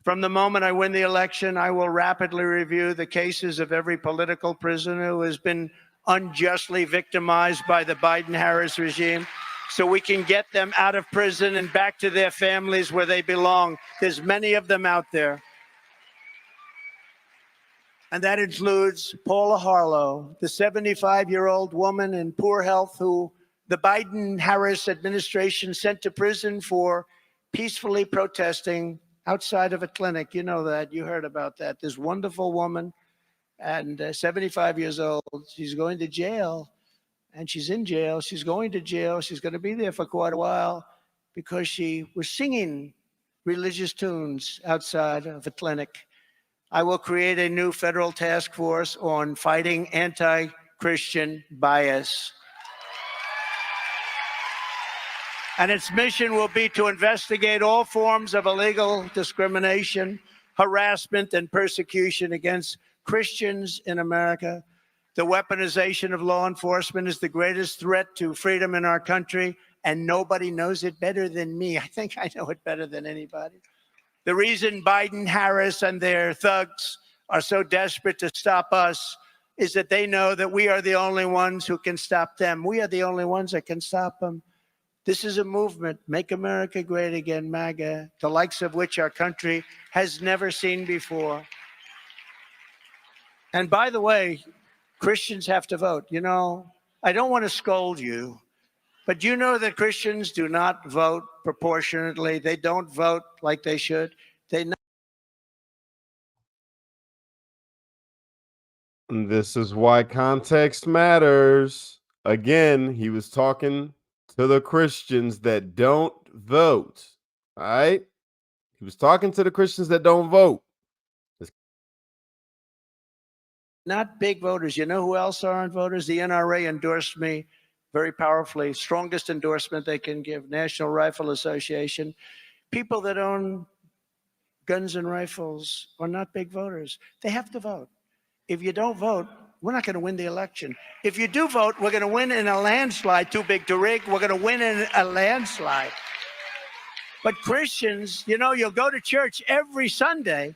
From the moment I win the election, I will rapidly review the cases of every political prisoner who has been unjustly victimized by the Biden-Harris regime, so we can get them out of prison and back to their families where they belong. There's many of them out there. And that includes Paula Harlow, the 75-year-old woman in poor health who the Biden-Harris administration sent to prison for peacefully protesting outside of a clinic. You know that. You heard about that. This wonderful woman, and 75 years old. She's going to jail, and she's in jail. She's going to jail. She's going to be there for quite a while because she was singing religious tunes outside of a clinic. I will create a new federal task force on fighting anti-Christian bias. And its mission will be to investigate all forms of illegal discrimination, harassment, and persecution against Christians in America. The weaponization of law enforcement is the greatest threat to freedom in our country, and nobody knows it better than me. I think I know it better than anybody. The reason Biden, Harris, and their thugs are so desperate to stop us is that they know that we are the only ones who can stop them. We are the only ones that can stop them. This is a movement, Make America Great Again, MAGA, the likes of which our country has never seen before. And by the way, Christians have to vote. You know, I don't want to scold you, but you know that Christians do not vote proportionately. They don't vote like they should. This is why context matters. Again, he was talking to the Christians that don't vote. All right? He was talking to the Christians that don't vote. Not big voters. You know who else aren't voters? The NRA endorsed me very powerfully. Strongest endorsement they can give. National Rifle Association. People that own guns and rifles are not big voters. They have to vote. If you don't vote, we're not going to win the election. If you do vote, we're going to win in a landslide. Too big to rig. We're going to win in a landslide. But Christians, you know, you'll go to church every Sunday,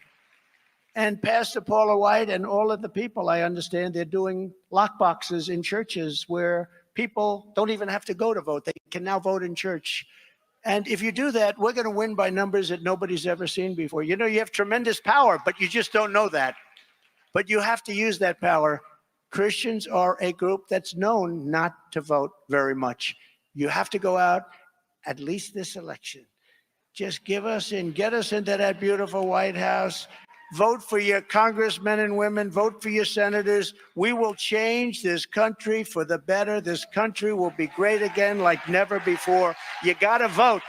And Pastor Paula White and all of the people, I understand they're doing lockboxes in churches where people don't even have to go to vote. They can now vote in church. And if you do that, we're going to win by numbers that nobody's ever seen before. You know, you have tremendous power, but you just don't know that. But you have to use that power. Christians are a group that's known not to vote very much. You have to go out, at least this election. Just give us in, get us into that beautiful White House. Vote for your congressmen and women. Vote for your senators. We will change this country for the better. This country will be great again like never before. You got to vote.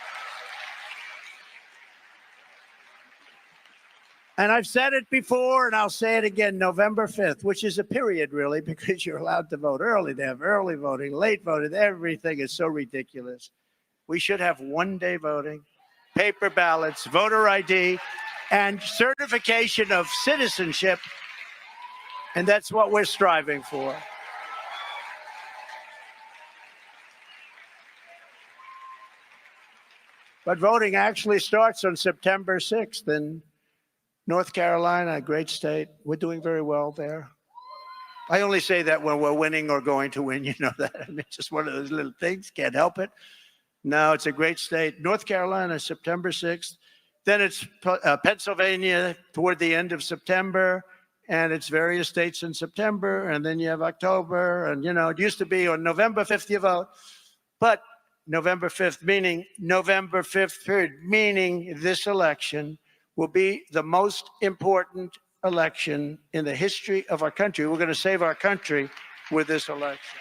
And I've said it before, and I'll say it again, November 5th, which is a period, really, because you're allowed to vote early. They have early voting, late voting. Everything is so ridiculous. We should have one-day voting, paper ballots, voter ID, and certification of citizenship. And that's what we're striving for. But voting actually starts on September 6th in North Carolina, a great state. We're doing very well there. I only say that when we're winning or going to win, you know that. I mean, it's just one of those little things, can't help it. No, it's a great state. North Carolina, September 6th. Then it's Pennsylvania toward the end of September, and it's various states in September, and then you have October, and, you know, it used to be on November 5th you vote, but November 5th, meaning November 5th period, meaning this election will be the most important election in the history of our country. We're going to save our country with this election.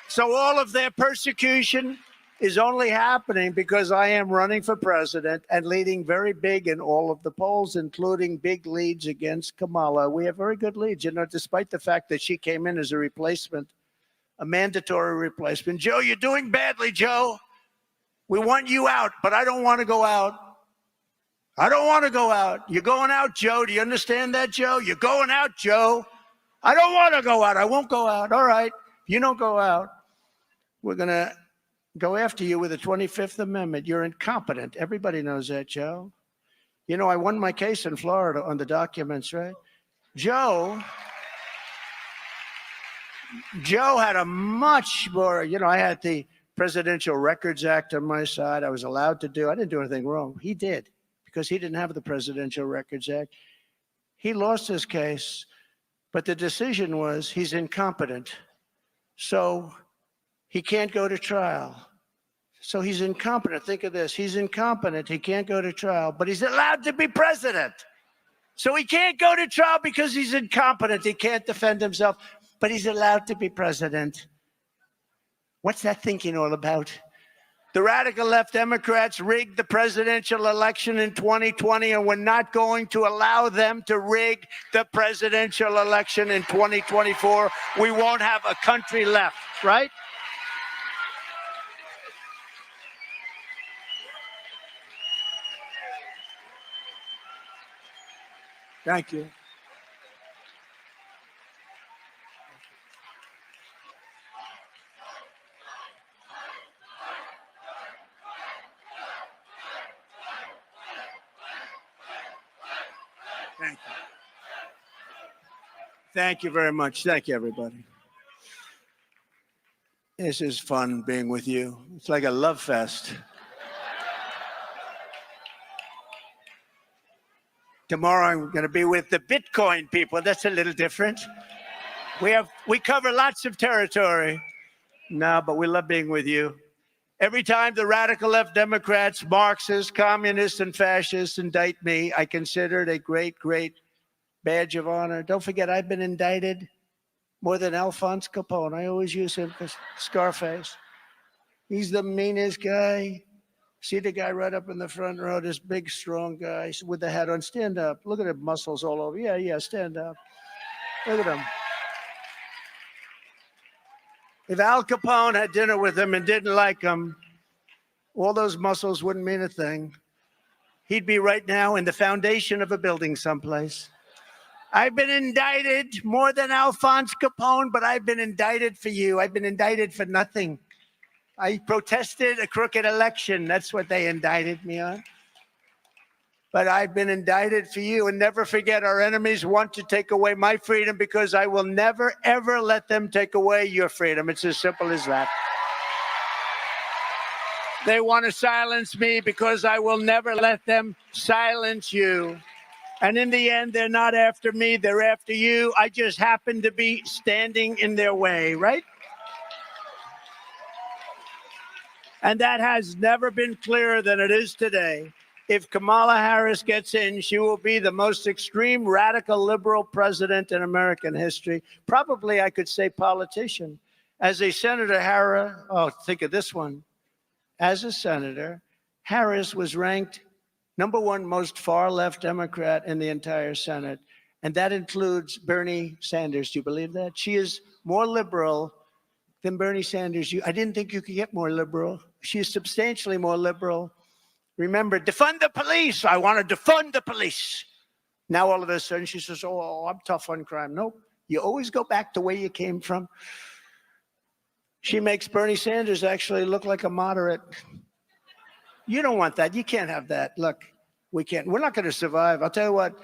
So all of their persecution is only happening because I am running for president and leading very big in all of the polls, including big leads against Kamala. We have very good leads, you know, despite the fact that she came in as a replacement, a mandatory replacement. Joe, you're doing badly, Joe. We want you out, but I don't want to go out. I don't want to go out. You're going out, Joe. Do you understand that, Joe? You're going out, Joe. I don't want to go out. I won't go out. All right. You don't go out. We're going to go after you with the 25th Amendment. You're incompetent. Everybody knows that, Joe. You know, I won my case in Florida on the documents, right? Joe had a much more, you know, I had the Presidential Records Act on my side. I was allowed to do, I didn't do anything wrong. He did, because he didn't have the Presidential Records Act. He lost his case, but the decision was he's incompetent. So he can't go to trial. So he's incompetent. Think of this. He's incompetent. He can't go to trial, but he's allowed to be president. So he can't go to trial because he's incompetent. He can't defend himself, but he's allowed to be president. What's that thinking all about? The radical left Democrats rigged the presidential election in 2020, and we're not going to allow them to rig the presidential election in 2024. We won't have a country left, right? Thank you. Thank you. Thank you very much. Thank you, everybody. This is fun being with you. It's like a love fest. Tomorrow I'm going to be with the Bitcoin people. That's a little different. We cover lots of territory. No, but we love being with you. Every time the radical left Democrats, Marxists, communists, and fascists indict me, I consider it a great, great badge of honor. Don't forget, I've been indicted more than Alphonse Capone. I always use him because Scarface. He's the meanest guy. See the guy right up in the front row, this big, strong guy with the hat on. Stand up. Look at the muscles all over. Yeah, stand up. Look at him. If Al Capone had dinner with him and didn't like him, all those muscles wouldn't mean a thing. He'd be right now in the foundation of a building someplace. I've been indicted more than Alphonse Capone, but I've been indicted for you. I've been indicted for nothing. I protested a crooked election. That's what they indicted me on. but I've been indicted for you. And never forget, our enemies want to take away my freedom because I will never, ever let them take away your freedom. It's as simple as that. They want to silence me because I will never let them silence you. And in the end, they're not after me, they're after you. I just happen to be standing in their way, right? And that has never been clearer than it is today. If Kamala Harris gets in, she will be the most extreme, radical, liberal president in American history. Probably, I could say, politician. As a senator, think of this one. As a senator, Harris was ranked #1 most far-left Democrat in the entire Senate. And that includes Bernie Sanders. Do you believe that? She is more liberal than Bernie Sanders. I didn't think you could get more liberal. She is substantially more liberal. Remember, defund the police. I want to defund the police. Now, all of a sudden, she says, oh, I'm tough on crime. Nope. You always go back to where you came from. She makes Bernie Sanders actually look like a moderate. You don't want that. You can't have that. Look, we can't. We're not going to survive. I'll tell you what,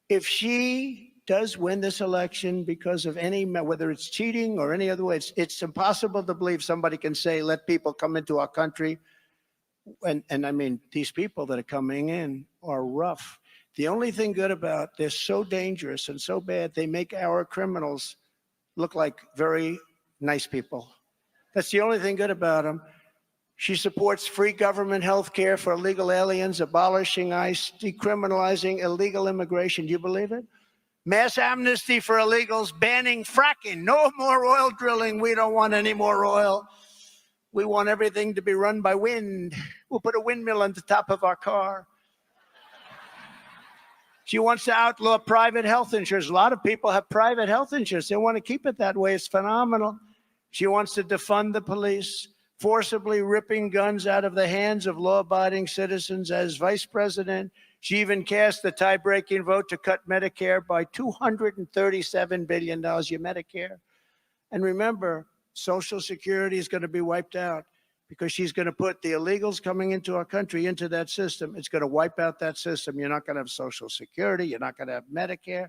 if she does win this election because of whether it's cheating or any other way, it's impossible to believe somebody can say, let people come into our country. And I mean, these people that are coming in are rough. The only thing good about, they're so dangerous and so bad, they make our criminals look like very nice people. That's the only thing good about them. She supports free government health care for illegal aliens, abolishing ICE, decriminalizing illegal immigration. Do you believe it? Mass amnesty for illegals, banning fracking. No more oil drilling. We don't want any more oil. We want everything to be run by wind. We'll put a windmill on the top of our car. She wants to outlaw private health insurance. A lot of people have private health insurance. They want to keep it that way. It's phenomenal. She wants to defund the police, forcibly ripping guns out of the hands of law-abiding citizens. As vice president, she even cast the tie-breaking vote to cut Medicare by $237 billion, your Medicare. And remember, Social Security is going to be wiped out because she's going to put the illegals coming into our country into that system. It's going to wipe out that system. You're not going to have Social Security. You're not going to have Medicare.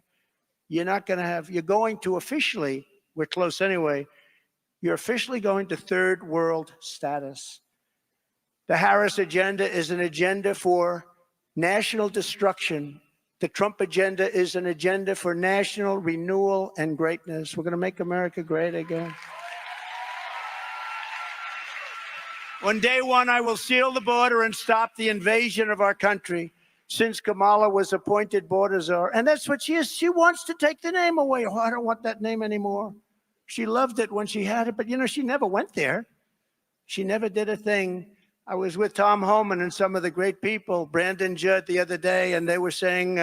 You're going to officially, we're close anyway, you're officially going to third world status. The Harris agenda is an agenda for national destruction. The Trump agenda is an agenda for national renewal and greatness. We're going to make America great again. On day one, I will seal the border and stop the invasion of our country. Since Kamala was appointed border czar, and that's what she is. She wants to take the name away. Oh, I don't want that name anymore. She loved it when she had it, but she never went there. She never did a thing. I was with Tom Homan and some of the great people, Brandon Judd, the other day, and they were saying,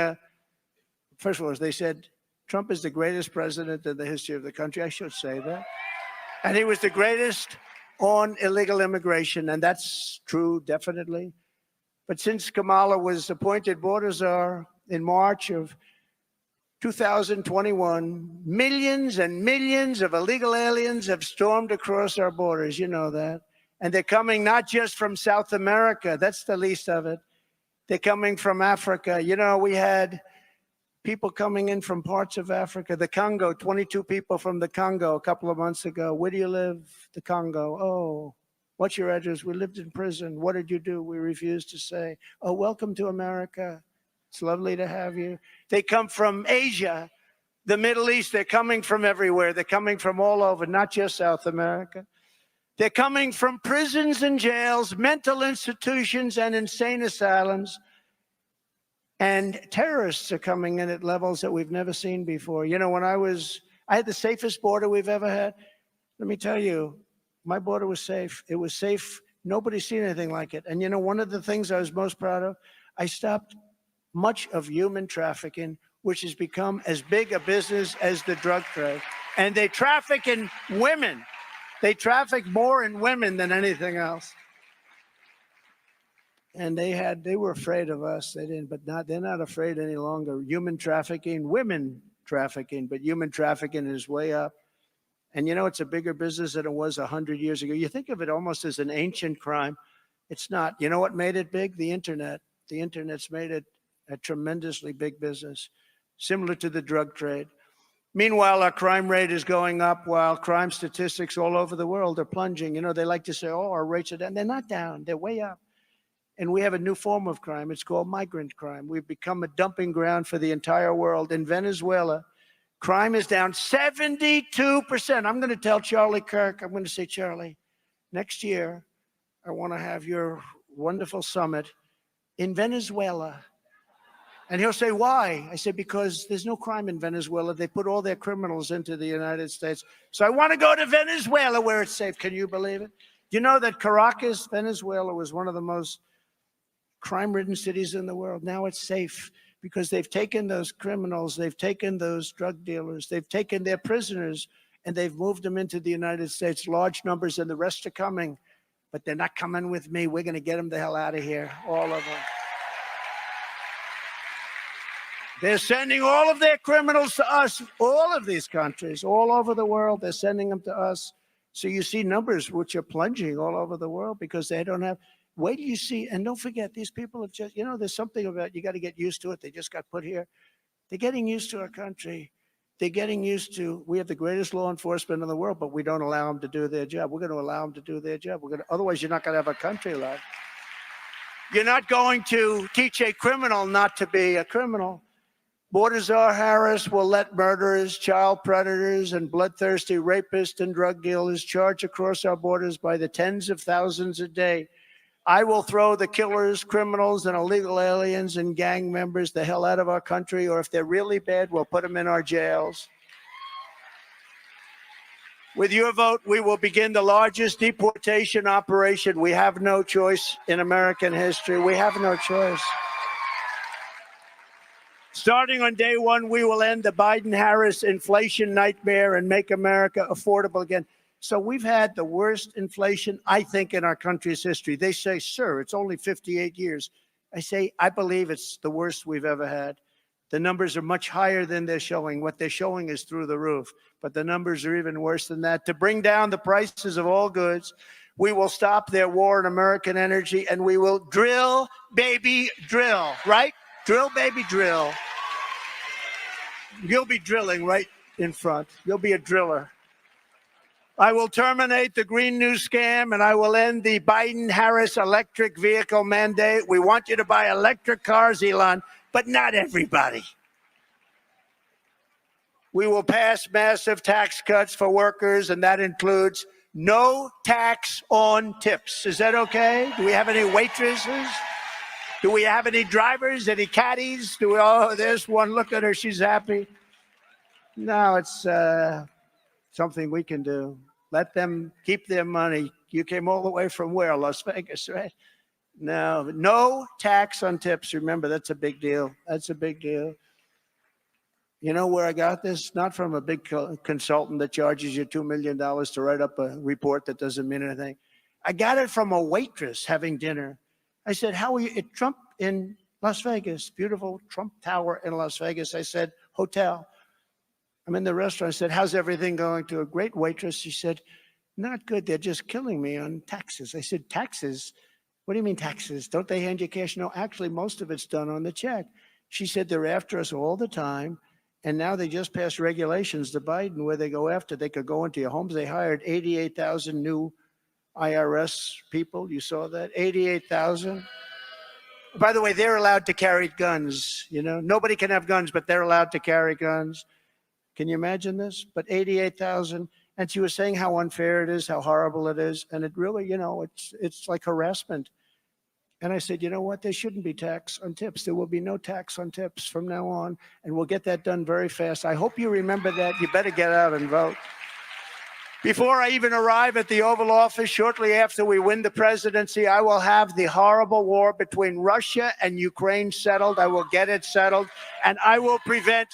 first of all, they said, Trump is the greatest president in the history of the country. I should say that. And he was the greatest on illegal immigration, and that's true, definitely. But since Kamala was appointed border czar in March of 2021, millions and millions of illegal aliens have stormed across our borders. You know that. And they're coming not just from South America. That's the least of it. They're coming from Africa. We had people coming in from parts of Africa. The Congo, 22 people from the Congo a couple of months ago. Where do you live? The Congo. Oh, what's your address? We lived in prison. What did you do? We refused to say. Oh, welcome to America. It's lovely to have you. They come from Asia, the Middle East. They're coming from everywhere. They're coming from all over, not just South America. They're coming from prisons and jails, mental institutions and insane asylums. And terrorists are coming in at levels that we've never seen before. When I had the safest border we've ever had. Let me tell you, my border was safe. It was safe. Nobody's seen anything like it. And one of the things I was most proud of, I stopped much of human trafficking, which has become as big a business as the drug trade. And they traffic in women. They traffic more in women than anything else. And they were afraid of us. They're not afraid any longer. Human trafficking, women trafficking, but human trafficking is way up. And it's a bigger business than it was 100 years ago. You think of it almost as an ancient crime. It's not. You know what made it big? The internet. The internet's made it a tremendously big business, similar to the drug trade. Meanwhile, our crime rate is going up while crime statistics all over the world are plunging. You know, they like to say, oh, our rates are down. They're not down. They're way up. And we have a new form of crime. It's called migrant crime. We've become a dumping ground for the entire world. In Venezuela, crime is down 72%. I'm going to tell Charlie Kirk, I'm going to say, Charlie, next year, I want to have your wonderful summit in Venezuela. And he'll say, why? I said, because there's no crime in Venezuela. They put all their criminals into the United States. So I want to go to Venezuela where it's safe. Can you believe it? You know that Caracas, Venezuela, was one of the most crime-ridden cities in the world. Now it's safe because they've taken those criminals, they've taken those drug dealers, they've taken their prisoners, and they've moved them into the United States, large numbers, and the rest are coming. But they're not coming with me. We're going to get them the hell out of here, all of them. They're sending all of their criminals to us, all of these countries, all over the world. They're sending them to us. So you see numbers which are plunging all over the world because they don't have. Wait till you see, and don't forget, these people have just, you know, there's something about, you got to get used to it. They just got put here. They're getting used to our country. They're getting used to, we have the greatest law enforcement in the world, but we don't allow them to do their job. We're going to allow them to do their job. Otherwise, you're not going to have a country left. You're not going to teach a criminal not to be a criminal. Border Czar Harris will let murderers, child predators, and bloodthirsty rapists and drug dealers charge across our borders by the tens of thousands a day. I will throw the killers, criminals, and illegal aliens and gang members the hell out of our country, or if they're really bad, we'll put them in our jails. With your vote, we will begin the largest deportation operation. We have no choice in American history. We have no choice. Starting on day one, we will end the Biden-Harris inflation nightmare and make America affordable again. So we've had the worst inflation, I think, in our country's history. They say, sir, it's only 58 years. I say, I believe it's the worst we've ever had. The numbers are much higher than they're showing. What they're showing is through the roof. But the numbers are even worse than that. To bring down the prices of all goods, we will stop their war on American energy, and we will drill, baby, drill, right? Drill, baby, drill. You'll be drilling right in front. You'll be a driller. I will terminate the Green New Scam, and I will end the Biden-Harris electric vehicle mandate. We want you to buy electric cars, Elon, but not everybody. We will pass massive tax cuts for workers, and that includes no tax on tips. Is that okay? Do we have any waitresses? Do we have any drivers, any caddies? Oh, there's one. Look at her. She's happy. No, it's something we can do. Let them keep their money. You came all the way from where? Las Vegas, right? No tax on tips. Remember, that's a big deal. That's a big deal. You know where I got this? Not from a big consultant that charges you $2 million to write up a report that doesn't mean anything. I got it from a waitress having dinner. I said, how are you at Trump in Las Vegas? Beautiful Trump Tower in Las Vegas. I said, hotel. I'm in the restaurant. I said, how's everything going? To a great waitress. She said, not good. They're just killing me on taxes. I said, taxes? What do you mean taxes? Don't they hand you cash? No, actually, most of it's done on the check. She said, they're after us all the time. And now they just passed regulations to Biden where they go after. They could go into your homes. They hired 88,000 new IRS people. You saw that? 88,000. By the way, they're allowed to carry guns. You know, nobody can have guns, but they're allowed to carry guns. Can you imagine this? But 88,000. And she was saying how unfair it is, how horrible it is. And it really, you know, it's like harassment. And I said, you know what? There shouldn't be tax on tips. There will be no tax on tips from now on. And we'll get that done very fast. I hope you remember that. You better get out and vote. Before I even arrive at the Oval Office, shortly after we win the presidency, I will have the horrible war between Russia and Ukraine settled. I will get it settled. And I will prevent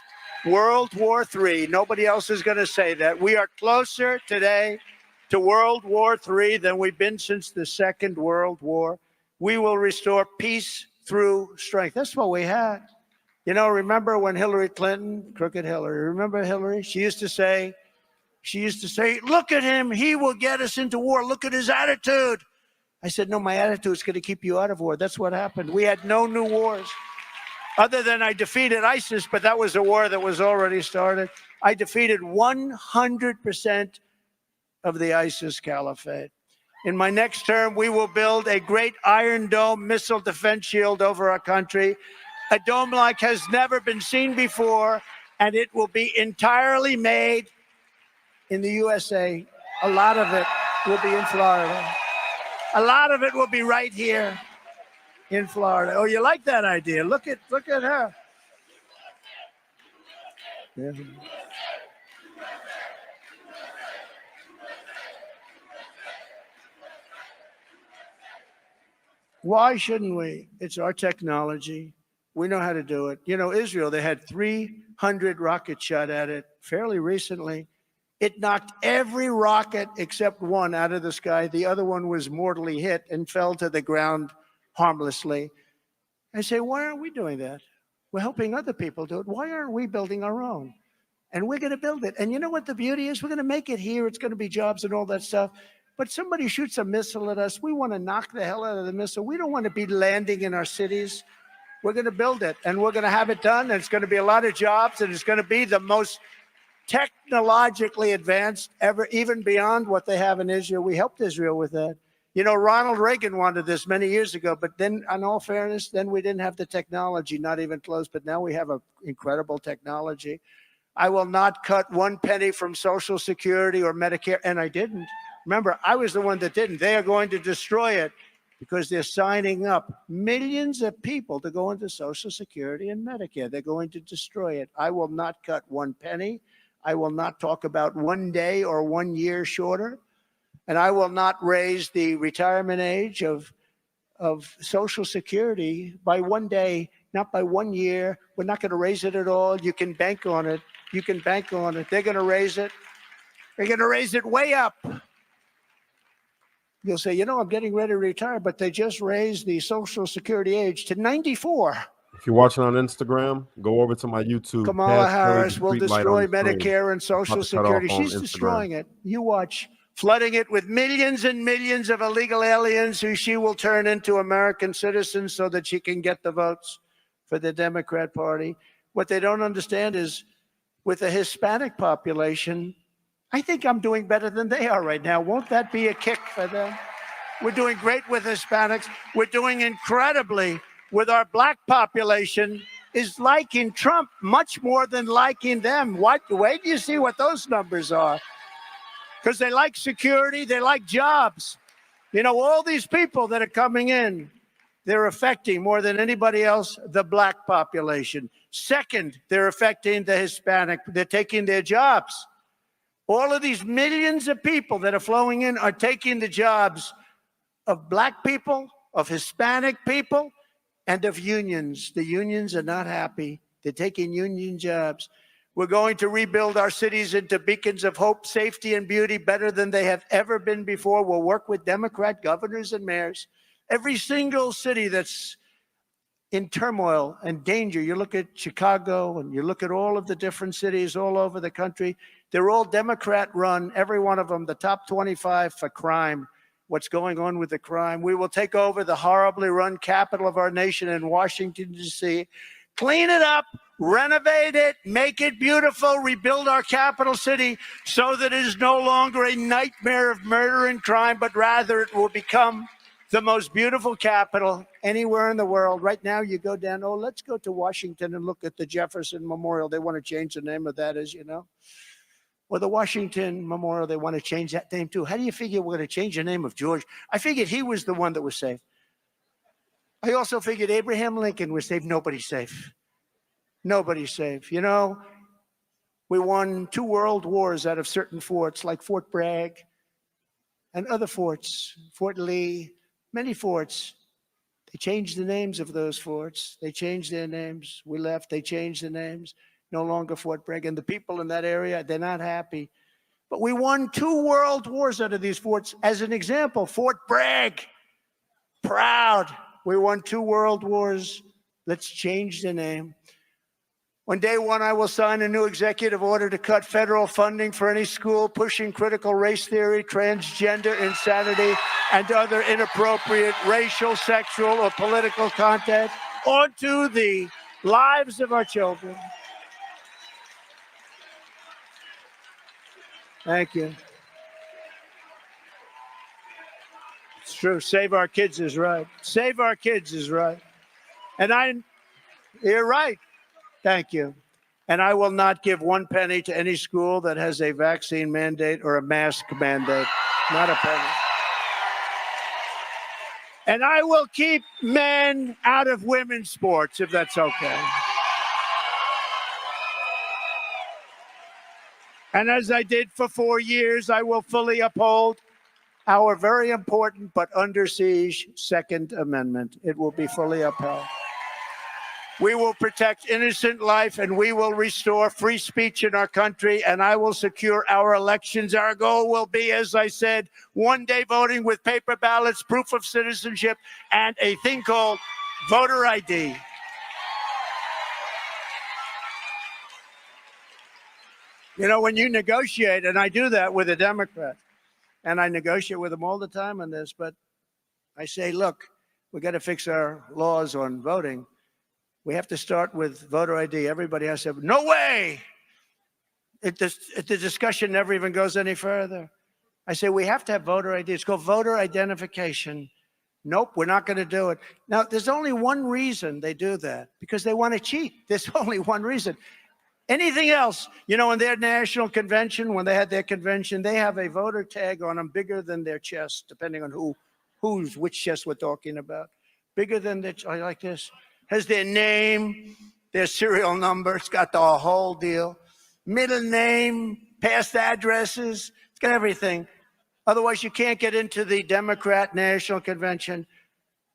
World War III. Nobody else is going to say that. We are closer today to World War III than we've been since the Second World War. We will restore peace through strength. That's what we had. You know, remember when Hillary Clinton, crooked Hillary, remember Hillary? She used to say, look at him. He will get us into war. Look at his attitude. I said, no, my attitude is going to keep you out of war. That's what happened. We had no new wars. Other than I defeated ISIS, but that was a war that was already started. I defeated 100% of the ISIS caliphate. In my next term, we will build a great Iron Dome missile defense shield over our country, a dome like has never been seen before, and it will be entirely made in the USA. A lot of it will be in Florida. A lot of it will be right here in Florida. Oh, you like that idea? Look at her. Yeah. Why shouldn't we? It's our technology. We know how to do it. You know, Israel, they had 300 rockets shot at it fairly recently. It knocked every rocket except one out of the sky. The other one was mortally hit and fell to the ground harmlessly. I say, why aren't we doing that? We're helping other people do it. Why aren't we building our own? And we're going to build it. And you know what the beauty is? We're going to make it here. It's going to be jobs and all that stuff. But somebody shoots a missile at us. We want to knock the hell out of the missile. We don't want to be landing in our cities. We're going to build it, and we're going to have it done. And it's going to be a lot of jobs, and it's going to be the most technologically advanced ever, even beyond what they have in Israel. We helped Israel with that. You know, Ronald Reagan wanted this many years ago, but then, in all fairness, then we didn't have the technology, not even close. But now we have an incredible technology. I will not cut one penny from Social Security or Medicare, and I didn't. Remember, I was the one that didn't. They are going to destroy it because they're signing up millions of people to go into Social Security and Medicare. They're going to destroy it. I will not cut one penny. I will not talk about 1 day or 1 year shorter. And I will not raise the retirement age of Social Security by 1 day, not by 1 year. We're not going to raise it at all. You can bank on it. You can bank on it. They're going to raise it. They're going to raise it way up. You'll say, you know, I'm getting ready to retire, but they just raised the Social Security age to 94. If you're watching on Instagram, go over to my YouTube. Kamala Harris will destroy Medicare and Social Security. She's destroying it. You watch, flooding it with millions and millions of illegal aliens who she will turn into American citizens so that she can get the votes for the Democrat Party. What they don't understand is with the Hispanic population, I think I'm doing better than they are right now. Won't that be a kick for them? We're doing great with Hispanics. We're doing incredibly with our black population is liking Trump much more than liking them. Wait do you see what those numbers are? Because they like security, they like jobs. You know, all these people that are coming in, they're affecting more than anybody else the black population. Second, they're affecting the Hispanic. They're taking their jobs. All of these millions of people that are flowing in are taking the jobs of black people, of Hispanic people, and of unions. The unions are not happy. They're taking union jobs. We're going to rebuild our cities into beacons of hope, safety, and beauty better than they have ever been before. We'll work with Democrat governors and mayors. Every single city that's in turmoil and danger. You look at Chicago and you look at all of the different cities all over the country. They're all Democrat run, every one of them, the top 25 for crime. What's going on with the crime? We will take over the horribly run capital of our nation in Washington, D.C., clean it up, renovate it, make it beautiful, rebuild our capital city so that it is no longer a nightmare of murder and crime, but rather it will become the most beautiful capital anywhere in the world. Right now, you go down, let's go to Washington and look at the Jefferson Memorial. They want to change the name of that, as you know. Or the Washington Memorial, they want to change that name too. How do you figure we're going to change the name of George? I figured he was the one that was safe. I also figured Abraham Lincoln was safe. Nobody's safe. Nobody's safe. You know, we won 2 world wars out of certain forts like Fort Bragg and other forts, Fort Lee, many forts. They changed the names of those forts. They changed their names. We left. They changed the names. No longer Fort Bragg. And the people in that area, they're not happy. But we won 2 world wars out of these forts. As an example, Fort Bragg, proud. We won 2 world wars. Let's change the name. On day one, I will sign a new executive order to cut federal funding for any school pushing critical race theory, transgender insanity, and other inappropriate racial, sexual, or political content onto the lives of our children. Thank you. It's true. Save our kids is right. Save our kids is right. And you're right. Thank you. And I will not give one penny to any school that has a vaccine mandate or a mask mandate. Not a penny. And I will keep men out of women's sports, if that's okay. And as I did for 4 years, I will fully uphold our very important but under siege Second Amendment. It will be fully upheld. We will protect innocent life, and we will restore free speech in our country, and I will secure our elections. Our goal will be, as I said, one-day voting with paper ballots, proof of citizenship, and a thing called voter ID. You know, when you negotiate, and I do that with a Democrat, and I negotiate with them all the time on this, but I say, look, we got to fix our laws on voting. We have to start with voter ID. Everybody has to have, no way! The discussion never even goes any further. I say, we have to have voter ID. It's called voter identification. Nope, we're not going to do it. Now, there's only one reason they do that, because they want to cheat. There's only one reason. Anything else, you know, in their national convention, when they had their convention, they have a voter tag on them bigger than their chest, depending on which chest we're talking about. Bigger than their, like this. Has their name, their serial number, it's got the whole deal. Middle name, past addresses, it's got everything. Otherwise, you can't get into the Democrat National Convention.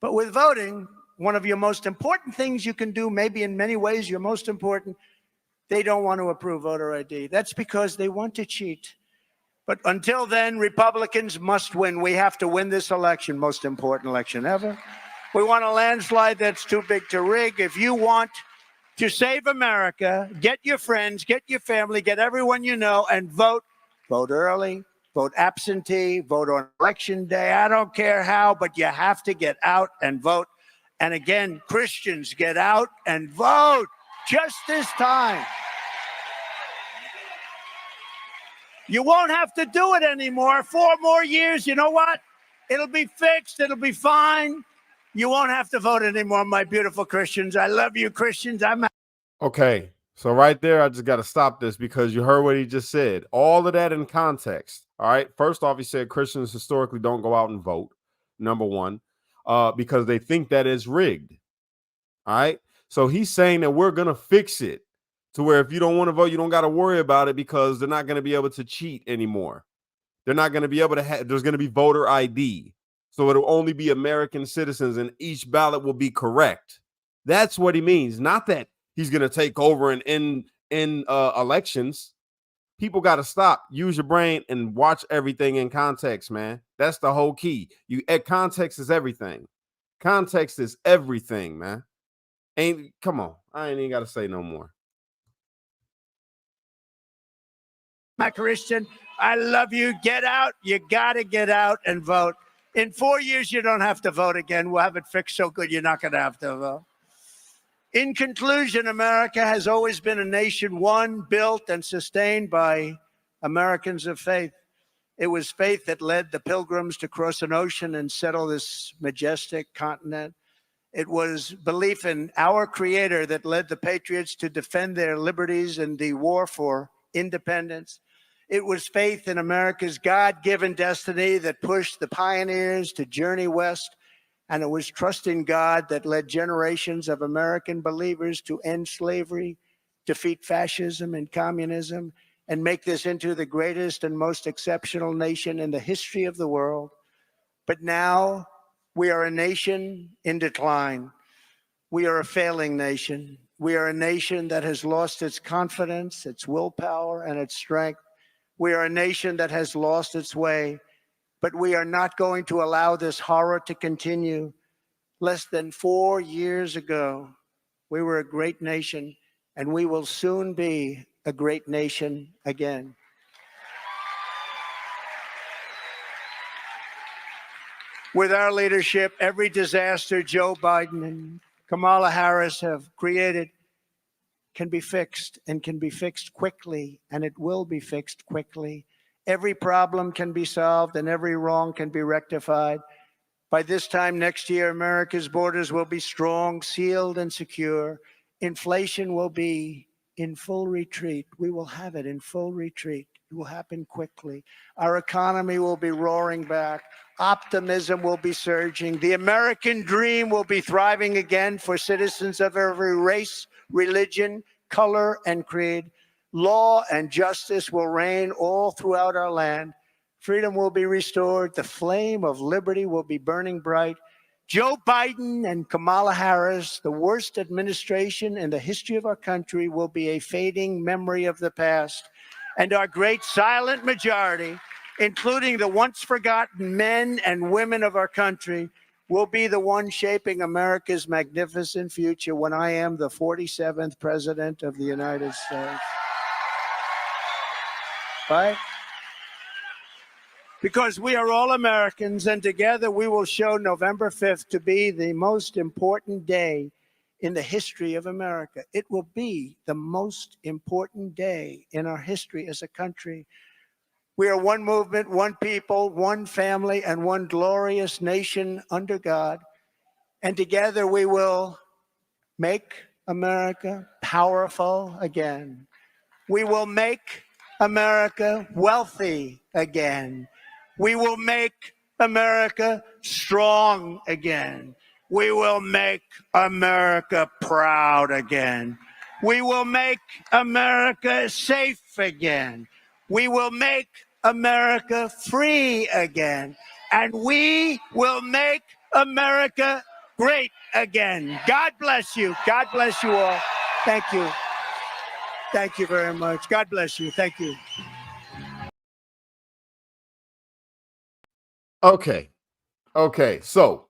But with voting, one of your most important things you can do, maybe in many ways your most important, they don't want to approve voter ID. That's because they want to cheat. But until then, Republicans must win. We have to win this election, most important election ever. We want a landslide that's too big to rig. If you want to save America, get your friends, get your family, get everyone you know, and vote. Vote early, vote absentee, vote on election day. I don't care how, but you have to get out and vote. And again, Christians, get out and vote just this time. You won't have to do it anymore. 4 more years, you know what? It'll be fixed. It'll be fine. You won't have to vote anymore, my beautiful Christians. I love you, Christians. Okay, so right there, I just got to stop this because you heard what he just said. All of that in context. All right. First off, he said Christians historically don't go out and vote. Number one, because they think that is rigged. All right. So he's saying that we're going to fix it to where if you don't want to vote, you don't got to worry about it because they're not going to be able to cheat anymore. They're not going to be able to have, there's going to be voter ID. So it'll only be American citizens and each ballot will be correct. That's what he means. Not that he's going to take over and end elections. People got to stop, use your brain and watch everything in context, man. That's the whole key. Context is everything. Context is everything, man. Come on. I ain't even got to say no more. My Christian, I love you. Get out. You got to get out and vote. In 4 years, you don't have to vote again. We'll have it fixed so good you're not going to have to vote. In conclusion, America has always been a nation won, built, and sustained by Americans of faith. It was faith that led the pilgrims to cross an ocean and settle this majestic continent. It was belief in our Creator that led the patriots to defend their liberties in the war for independence. It was faith in America's God-given destiny that pushed the pioneers to journey west. And it was trust in God that led generations of American believers to end slavery, defeat fascism and communism, and make this into the greatest and most exceptional nation in the history of the world. But now we are a nation in decline. We are a failing nation. We are a nation that has lost its confidence, its willpower, and its strength. We are a nation that has lost its way, but we are not going to allow this horror to continue. Less than 4 years ago, we were a great nation and we will soon be a great nation again. With our leadership, every disaster Joe Biden and Kamala Harris have created can be fixed, and can be fixed quickly, and it will be fixed quickly. Every problem can be solved, and every wrong can be rectified. By this time next year, America's borders will be strong, sealed, and secure. Inflation will be in full retreat. We will have it in full retreat. It will happen quickly. Our economy will be roaring back. Optimism will be surging. The American dream will be thriving again for citizens of every race, religion, color, and creed. Law and justice will reign all throughout our land. Freedom will be restored. The flame of liberty will be burning bright. Joe Biden and Kamala Harris, the worst administration in the history of our country, will be a fading memory of the past. And our great silent majority, including the once forgotten men and women of our country, will be the one shaping America's magnificent future when I am the 47th President of the United States. Right? Because we are all Americans, and together we will show November 5th to be the most important day in the history of America. It will be the most important day in our history as a country. We are one movement, one people, one family, and one glorious nation under God. And together we will make America powerful again. We will make America wealthy again. We will make America strong again. We will make America proud again. We will make America safe again. We will make America free again. And we will make America great again. God bless you. God bless you all. Thank you. Thank you very much. God bless you. Thank you. Okay. Okay. So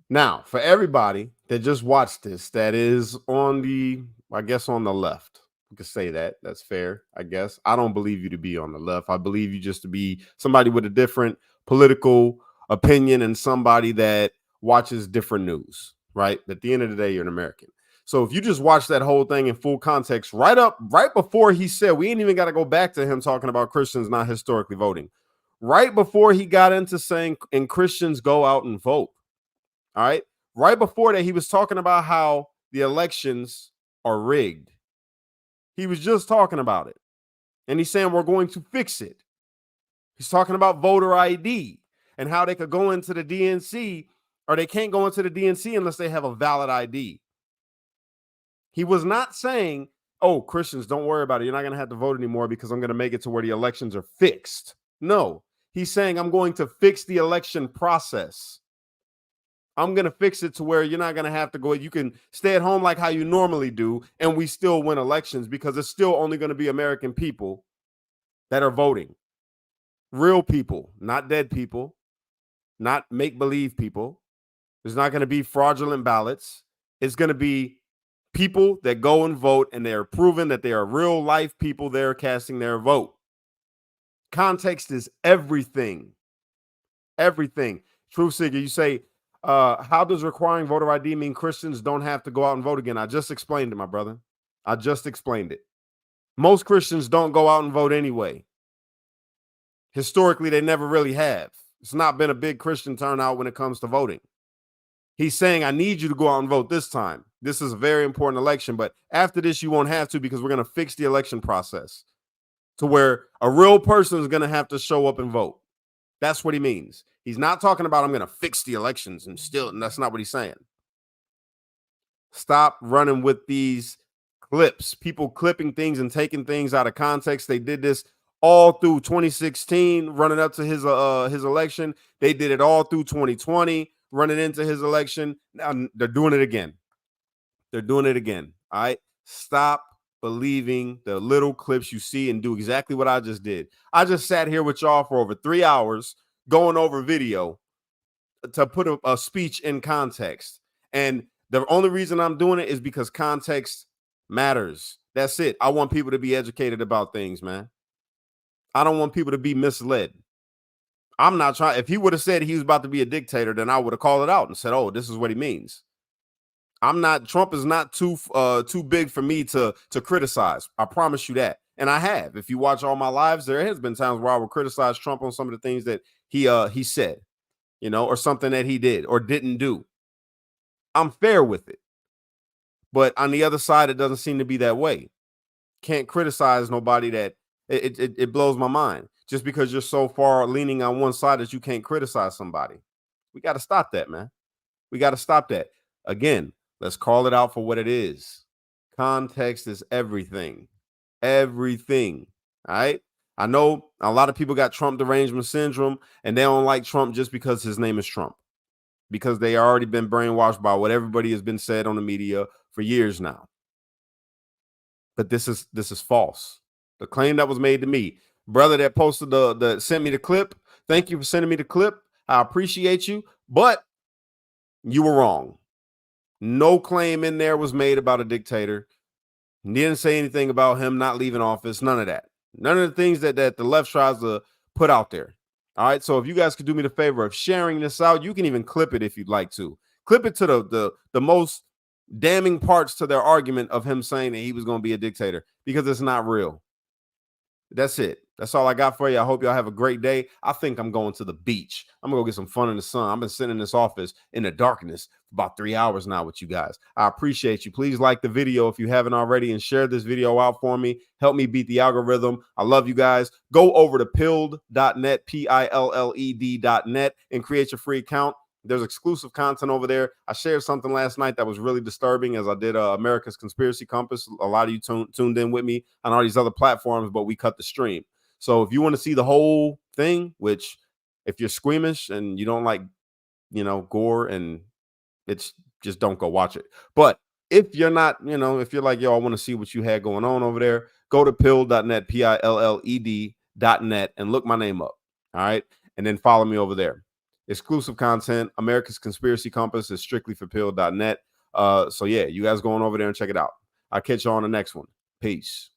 now for everybody that just watched this, that is on the, I guess, on the left. We could say that. That's fair, I guess. I don't believe you to be on the left. I believe you just to be somebody with a different political opinion and somebody that watches different news, right? At the end of the day, you're an American. So if you just watch that whole thing in full context, right before he said, we ain't even got to go back to him talking about Christians not historically voting. Right before he got into saying, and Christians go out and vote. All right. Right before that, he was talking about how the elections are rigged. He was just talking about it. And he's saying we're going to fix it. He's talking about voter ID and how they could go into the DNC, or they can't go into the DNC unless they have a valid ID. He was not saying, oh, Christians, don't worry about it. You're not going to have to vote anymore because I'm going to make it to where the elections are fixed. No, he's saying I'm going to fix the election process. I'm going to fix it to where you're not going to have to go. You can stay at home like how you normally do, and we still win elections because it's still only going to be American people that are voting. Real people, not dead people, not make-believe people. There's not going to be fraudulent ballots. It's going to be people that go and vote, and they're proven that they are real life people there casting their vote. Context is everything. Everything. Truth Seeker, you say, how does requiring voter ID mean Christians don't have to go out and vote again? I just explained it, my brother. I just explained it. Most Christians don't go out and vote anyway. Historically, they never really have. It's not been a big Christian turnout when it comes to voting. He's saying, I need you to go out and vote this time. This is a very important election, but after this, you won't have to because we're going to fix the election process to where a real person is going to have to show up and vote. That's what he means. He's not talking about I'm going to fix the elections and that's not what he's saying. Stop running with these clips, people clipping things and taking things out of context. They did this all through 2016, running up to his election. They did it all through 2020, running into his election. Now they're doing it again. They're doing it again. All right. Stop believing the little clips you see and do exactly what I just did. I just sat here with y'all for over 3 hours going over video to put a speech in context. And the only reason I'm doing it is because context matters. That's it. I want people to be educated about things, man. I don't want people to be misled. I'm not trying. If he would have said he was about to be a dictator, then I would have called it out and said, "Oh, this is what he means." I'm not. Trump is not too big for me to criticize. I promise you that. And I have. If you watch all my lives, there has been times where I would criticize Trump on some of the things that he said, or something that he did or didn't do. I'm fair with it. But on the other side, it doesn't seem to be that way. Can't criticize nobody that it blows my mind. Just because you're so far leaning on one side that you can't criticize somebody. We got to stop that, man. We got to stop that. Again, let's call it out for what it is. Context is everything. Everything. All right. I know a lot of people got Trump derangement syndrome and they don't like Trump just because his name is Trump, because they already been brainwashed by what everybody has been said on the media for years now. But this is false. The claim that was made to me, brother that posted the sent me the clip. Thank you for sending me the clip. I appreciate you, but you were wrong. No claim in there was made about a dictator. He didn't say anything about him not leaving office. None of that. None of the things that the left tries to put out there. All right. So if you guys could do me the favor of sharing this out, you can even clip it if you'd like to. Clip it to the most damning parts to their argument of him saying that he was going to be a dictator, because it's not real. That's it. That's all I got for you. I hope y'all have a great day. I think I'm going to the beach. I'm going to go get some fun in the sun. I've been sitting in this office in the darkness for about 3 hours now with you guys. I appreciate you. Please like the video if you haven't already and share this video out for me. Help me beat the algorithm. I love you guys. Go over to pilled.net, PILLED.net, and create your free account. There's exclusive content over there. I shared something last night that was really disturbing, as I did America's Conspiracy Compass. A lot of you tuned in with me on all these other platforms, but we cut the stream. So if you want to see the whole thing, which if you're squeamish and you don't like, gore, and it's just don't go watch it. But if you're not, if you're like, yo, I want to see what you had going on over there, go to pilled.net, PILLED.net, and look my name up. All right. And then follow me over there. Exclusive content. America's Conspiracy Compass is strictly for pilled.net. So yeah, you guys go on over there and check it out. I'll catch you on the next one. Peace.